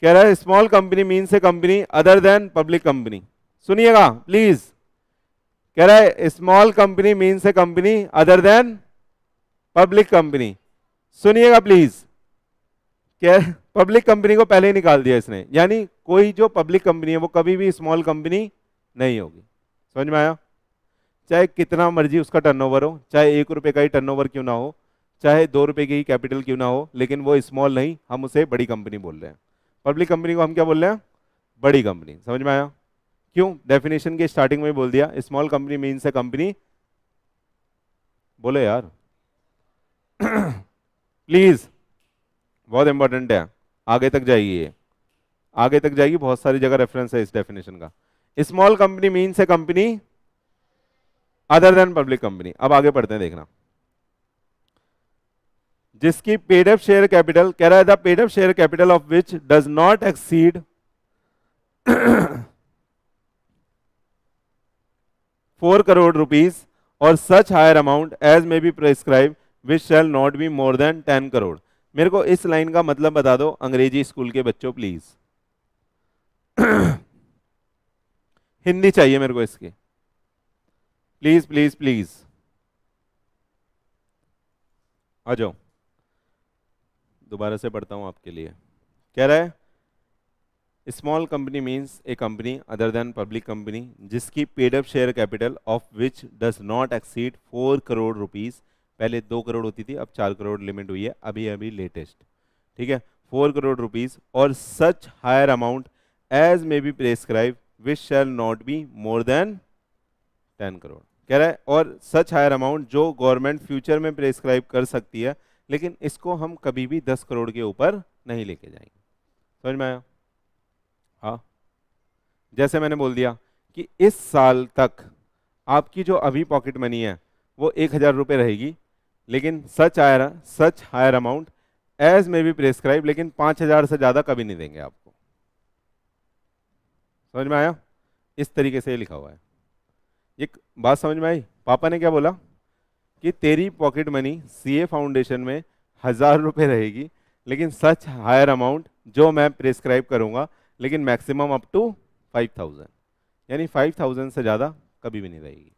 कह रहा है small company means a company other than public company. सुनिएगा प्लीज, कह रहा है small company means a company other than public company. सुनिएगा प्लीज, क्या पब्लिक कंपनी को पहले ही निकाल दिया इसने, यानी कोई जो पब्लिक कंपनी है वो कभी भी स्मॉल कंपनी नहीं होगी। समझ में आया? चाहे कितना मर्जी उसका टर्नओवर हो, चाहे 1 रुपए का ही टर्नओवर क्यों ना हो, चाहे 2 रुपए की ही कैपिटल क्यों ना हो, लेकिन वो स्मॉल नहीं, हम उसे बड़ी कंपनी बोल रहे हैं। पब्लिक कंपनी को हम क्या बोल रहे हैं? बड़ी कंपनी। समझ में आया? क्यों? डेफिनेशन के स्टार्टिंग में बोल दिया, small company means a company. बोलो यार प्लीज, बहुत इंपॉर्टेंट है, आगे तक जाइए, ये आगे तक जाएगी, बहुत सारी जगह रेफरेंस है इस डेफिनेशन का। Small company means a company other than public company. अब आगे पढ़ते हैं, देखना, जिसकी पेड अप शेयर कैपिटल, कह रहा है the paid up share capital of which does not exceed 4 crore rupees और such higher amount as may be prescribe which shall not be more than 10 crore. मेरे को इस लाइन का मतलब बता दो अंग्रेजी स्कूल के बच्चों प्लीज। हिंदी चाहिए मेरे को इसकी, प्लीज प्लीज प्लीज आ जाओ। दोबारा से पढ़ता हूं आपके लिए। कह रहा है small company means a company other than public company जिसकी paid up share capital of which does not exceed 4 crore rupees. पहले 2 करोड़ होती थी, अब 4 करोड़ लिमिट हुई है अभी अभी लेटेस्ट, ठीक है, 4 करोड़ रुपीस और such higher amount as may be prescribe which shall not be more than 10 crore. कह रहा है और सच हायर अमाउंट जो गवर्नमेंट फ्यूचर में प्रेस्क्राइब कर सकती है, लेकिन इसको हम कभी भी 10 करोड़ के ऊपर नहीं लेके जाएंगे। समझ में आया? हाँ, जैसे मैंने बोल दिया कि इस साल तक आपकी जो अभी पॉकेट मनी है वो 1000 रुपये रहेगी, लेकिन such higher amount as may be prescribe, लेकिन 5000 से ज़्यादा कभी नहीं देंगे आपको। समझ में आया? इस तरीके से लिखा हुआ है। एक बात समझ में आई? पापा ने क्या बोला कि तेरी पॉकेट मनी सीए फाउंडेशन में 1000 रुपये रहेगी, लेकिन सच हायर अमाउंट जो मैं प्रेस्क्राइब करूंगा, लेकिन मैक्सिमम अप टू 5000, यानी 5000 से ज़्यादा कभी भी नहीं रहेगी।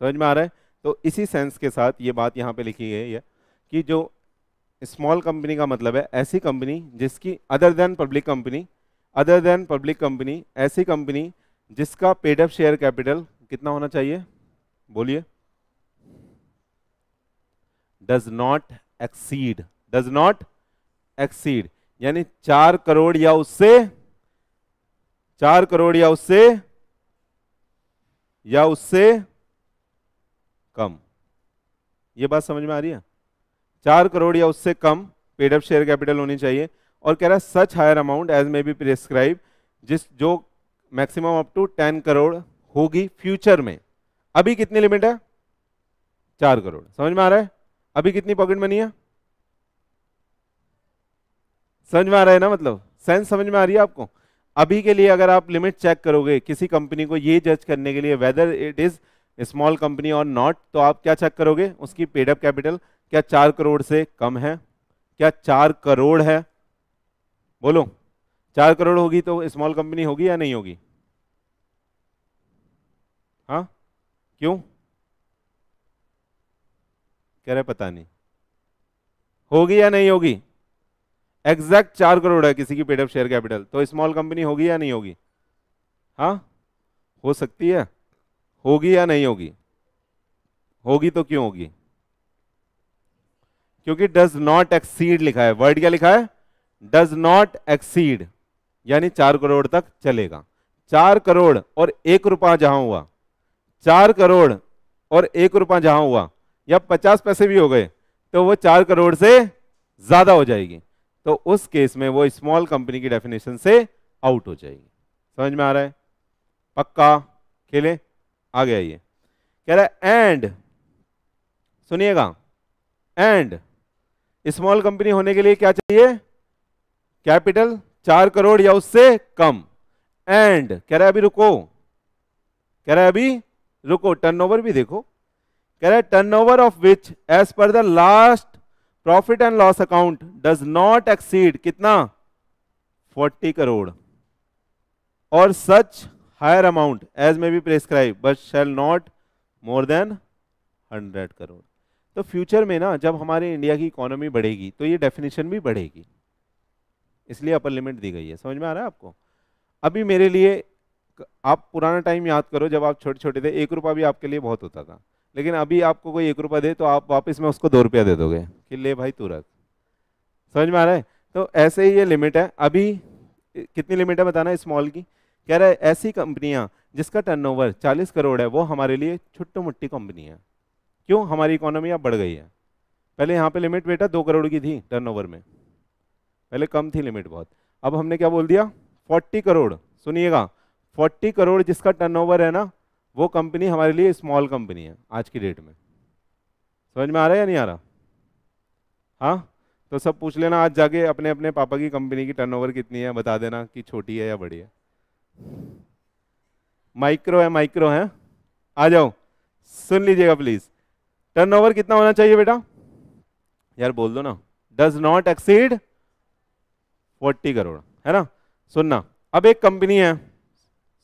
समझ में आ रहा है? तो इसी सेंस के साथ ये बात यहाँ पे लिखी गई है कि जो स्मॉल कंपनी का मतलब है ऐसी कंपनी जिसकी अदर देन पब्लिक कंपनी ऐसी कंपनी जिसका पेड अप शेयर कैपिटल कितना होना चाहिए, बोलिए? डज नॉट एक्सीड, यानी 4 करोड़ या उससे कम। ये बात समझ में आ रही है? 4 करोड़ या उससे कम पेड अप शेयर कैपिटल होनी चाहिए। और कह रहा है such higher amount as may be prescribe जो मैक्सिमम अप टू 10 करोड़ होगी फ्यूचर में। अभी कितनी लिमिट है? 4 करोड़। समझ में आ रहा है? अभी कितनी पॉकेट मनी है? समझ में आ रहा है ना? मतलब सेंस समझ में आ रही है आपको? अभी के लिए अगर आप लिमिट चेक करोगे किसी कंपनी को ये जज करने के लिए whether it is small company और नॉट, तो आप क्या चेक करोगे? उसकी पेड अप कैपिटल क्या 4 करोड़ से कम है, क्या 4 करोड़ है? बोलो, 4 करोड़ होगी तो स्मॉल कंपनी होगी या नहीं होगी? हाँ, क्यों? कह रहे पता नहीं, होगी या नहीं होगी? एग्जैक्ट 4 करोड़ है किसी की पेड अप शेयर कैपिटल, तो स्मॉल कंपनी होगी या नहीं होगी? हाँ, हो सकती है। होगी या नहीं होगी? होगी तो क्यों होगी? क्योंकि डज नॉट एक्सीड लिखा है। वर्ड क्या लिखा है? डज नॉट एक्सीड, यानी 4 करोड़ तक चलेगा। 4 करोड़ और 1 रुपया जहां हुआ, 4 करोड़ और 1 रुपया जहां हुआ, या 50 पैसे भी हो गए, तो वो 4 करोड़ से ज्यादा हो जाएगी, तो उस केस में वो स्मॉल कंपनी की डेफिनेशन से आउट हो जाएगी। समझ में आ रहा है? पक्का? खेले? आ गया ये। कह रहा है एंड, सुनिएगा, एंड स्मॉल कंपनी होने के लिए क्या चाहिए? कैपिटल 4 करोड़ या उससे कम। एंड कह रहा है अभी रुको, टर्नओवर भी देखो। कह रहा है turnover of which as per the last profit and loss account does not exceed कितना? 40 करोड़ और such higher amount as may be prescribe but shall not more than 100 crore. तो फ्यूचर में ना जब हमारे इंडिया की इकोनॉमी बढ़ेगी तो ये डेफिनेशन भी बढ़ेगी, इसलिए अपर लिमिट दी गई है। समझ में आ रहा है आपको? अभी मेरे लिए, आप पुराना टाइम याद करो जब आप छोटे छोटे थे, 1 रुपया भी आपके लिए बहुत होता था, लेकिन अभी आपको कोई 1 रुपया दे तो आप वापस में उसको 2 रुपया दे दोगे कि ले भाई तू रख। समझ में आ रहा है? तो ऐसे ही ये लिमिट है। अभी कितनी लिमिट है बताना स्मॉल की? कह रहा है ऐसी कंपनियां जिसका टर्नओवर 40 करोड़ है वो हमारे लिए छुट्टी मुट्टी कंपनी है। क्यों? हमारी इकोनॉमी अब बढ़ गई है। पहले यहाँ पे लिमिट बेटा 2 करोड़ की थी टर्नओवर में, पहले कम थी लिमिट बहुत। अब हमने क्या बोल दिया? 40 करोड़। सुनिएगा, 40 करोड़ जिसका टर्नओवर है ना, वो कंपनी हमारे लिए स्मॉल कंपनी है आज की डेट में। समझ में आ रहा है या नहीं आ रहा? हाँ, तो सब पूछ लेना आज जाके अपने अपने पापा की कंपनी की टर्नओवर कितनी है, बता देना कि छोटी है या बड़ी है। माइक्रो है, आ जाओ। सुन लीजिएगा प्लीज, टर्नओवर कितना होना चाहिए बेटा, यार बोल दो ना, डज नॉट एक्सीड 40 करोड़, है ना। सुनना, अब एक कंपनी है,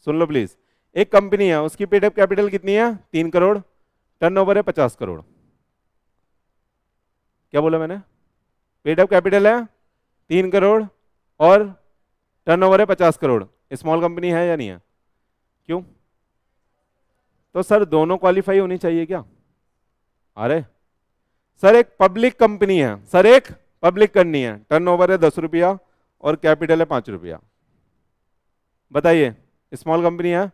सुन लो प्लीज, एक कंपनी है, उसकी पेड अप कैपिटल कितनी है 3 करोड़, टर्नओवर है 50 करोड़। क्या बोला मैंने, पेड अप कैपिटल है 3 करोड़ और टर्नओवर है 50 करोड़, स्मॉल कंपनी है या नहीं है, क्यों। तो सर दोनों क्वालिफाई होनी चाहिए क्या, अरे सर एक पब्लिक कंपनी है, सर एक पब्लिक करनी है, टर्नओवर है 10 रुपया और कैपिटल है 5 रुपया, बताइए स्मॉल कंपनी है,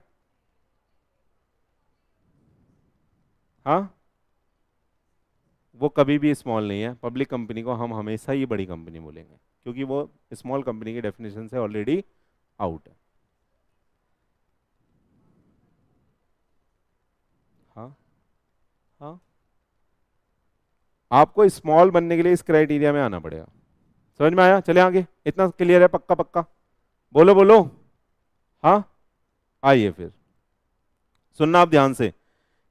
हाँ वो कभी भी स्मॉल नहीं है, पब्लिक कंपनी को हम हमेशा ही बड़ी कंपनी बोलेंगे, क्योंकि वो स्मॉल कंपनी की डेफिनेशन से ऑलरेडी आउट है। हाँ हाँ, आपको स्मॉल बनने के लिए इस क्राइटेरिया में आना पड़ेगा, समझ में आया, चले आगे, इतना क्लियर है, पक्का पक्का, बोलो बोलो, हाँ आइए फिर, सुनना आप ध्यान से,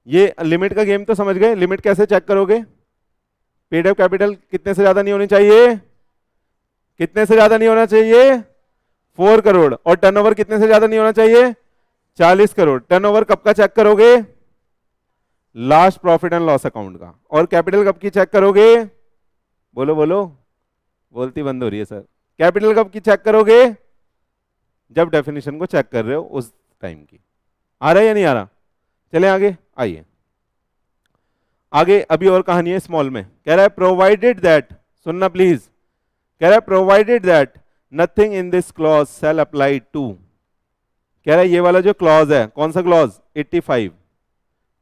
ये लिमिट का गेम तो समझ गए, लिमिट कैसे चेक करोगे, पेड अप कैपिटल कितने से ज्यादा नहीं होनी चाहिए, कितने से ज्यादा नहीं होना चाहिए 4 करोड़, और टर्नओवर कितने से ज्यादा नहीं होना चाहिए 40 करोड़। टर्नओवर कब का चेक करोगे, last profit and loss account का, और कैपिटल कब की चेक करोगे, बोलो बोलो, बोलती बंद हो रही है सर, कैपिटल कब की चेक करोगे, जब डेफिनेशन को चेक कर रहे हो उस टाइम की। आ रहा है या नहीं आ रहा, चले आगे, आइए आगे, अभी और कहानी है स्मॉल में, कह रहा है प्रोवाइडेड दैट, सुनना प्लीज, कह रहा है provided that nothing in this clause shall apply to, कह रहा है ये वाला जो क्लॉज है, कौन सा क्लॉज 85,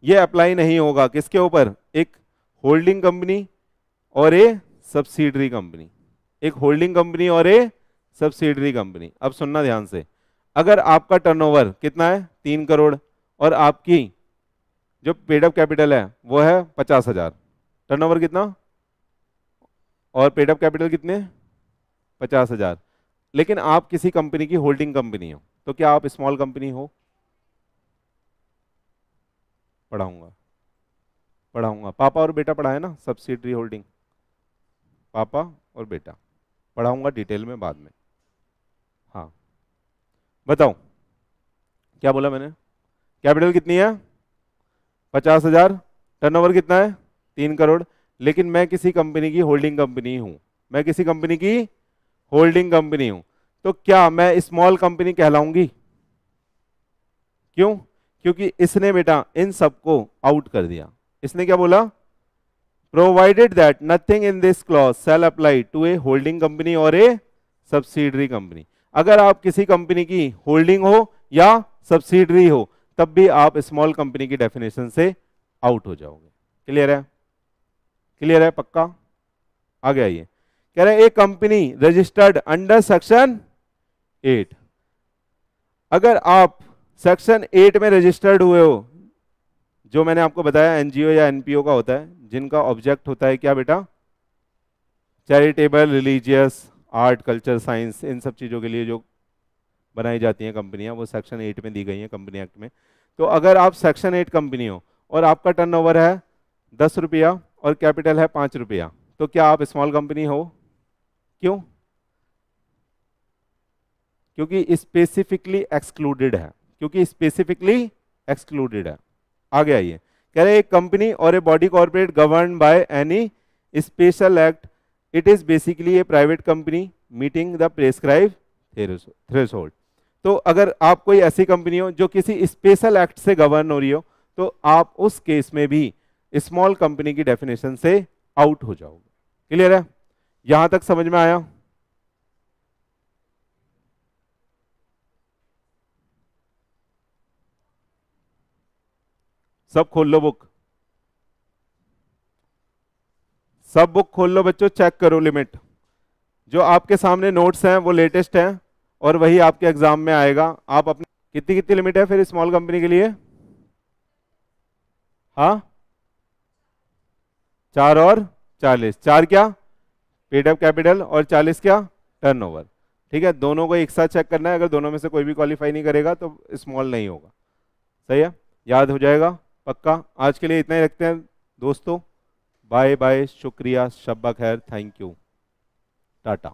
ये अप्लाई नहीं होगा किसके ऊपर, एक होल्डिंग कंपनी और ए सब्सिडरी कंपनी, एक होल्डिंग कंपनी और ए सब्सिडरी कंपनी। अब सुनना ध्यान से, अगर आपका टर्नओवर कितना है 3 करोड़ और आपकी जो पेड अप कैपिटल है वो है 50,000, टर्नओवर कितना और पेड अप कैपिटल कितने 50,000, लेकिन आप किसी कंपनी की होल्डिंग कंपनी हो, तो क्या आप स्मॉल कंपनी हो, पढ़ाऊंगा पढ़ाऊंगा, पापा और बेटा पढ़ा है ना, सब्सिडरी होल्डिंग, पापा और बेटा, पढ़ाऊंगा डिटेल में बाद में, हाँ बताओ क्या बोला मैंने, कैपिटल कितनी है 50,000, टर्नओवर कितना है 3 करोड़, लेकिन मैं किसी कंपनी की होल्डिंग कंपनी हूं, मैं किसी कंपनी की होल्डिंग कंपनी हूं, तो क्या मैं स्मॉल कंपनी कहलाऊंगी, क्यों, क्योंकि इसने बेटा इन सबको आउट कर दिया, इसने क्या बोला, provided that nothing in this clause shall apply to a holding company और ए सब्सिडरी कंपनी। अगर आप किसी कंपनी की होल्डिंग हो या सब्सिडरी हो तब भी आप स्मॉल कंपनी की डेफिनेशन से आउट हो जाओगे, क्लियर है, क्लियर है पक्का, आगे आइए, कह रहे एक कंपनी रजिस्टर्ड अंडर सेक्शन 8, अगर आप सेक्शन 8 में रजिस्टर्ड हुए हो, जो मैंने आपको बताया एनजीओ या एनपीओ का होता है, जिनका ऑब्जेक्ट होता है क्या बेटा, charitable, religious, art, culture, science, इन सब चीज़ों के लिए जो बनाई जाती हैं कंपनियां, वो सेक्शन 8 में दी गई हैं कंपनी एक्ट में। तो अगर आप सेक्शन 8 कंपनी हो और आपका टर्नओवर है 10 रुपया और कैपिटल है 5 रुपया, तो क्या आप स्मॉल कंपनी हो, क्यों, क्योंकि स्पेसिफिकली एक्सक्लूडेड है, क्योंकि स्पेसिफिकली एक्सक्लूडेड है। आगे आइए, कह रहे एक कंपनी और a body corporate govern by any special act, it is basically a private company meeting the prescribe threshold. तो अगर आप कोई ऐसी कंपनी हो जो किसी स्पेशल एक्ट से गवर्न हो रही हो, तो आप उस केस में भी स्मॉल कंपनी की डेफिनेशन से आउट हो जाओगे, क्लियर है, यहां तक समझ में आया, सब खोल लो बुक, सब बुक खोल लो बच्चों, चेक करो लिमिट, जो आपके सामने नोट्स हैं वो लेटेस्ट हैं और वही आपके एग्जाम में आएगा। आप अपनी कितनी कितनी लिमिट है फिर स्मॉल कंपनी के लिए, हाँ 4 और 40, 4 क्या पेड अप कैपिटल और 40 क्या टर्नओवर, ठीक है, दोनों को एक साथ चेक करना है, अगर दोनों में से कोई भी क्वालिफाई नहीं करेगा तो स्मॉल नहीं होगा, सही है, याद हो जाएगा पक्का? आज के लिए इतना ही रखते हैं दोस्तों। बाय बाय, शुक्रिया, शब्बा खैर, थैंक यू, टाटा।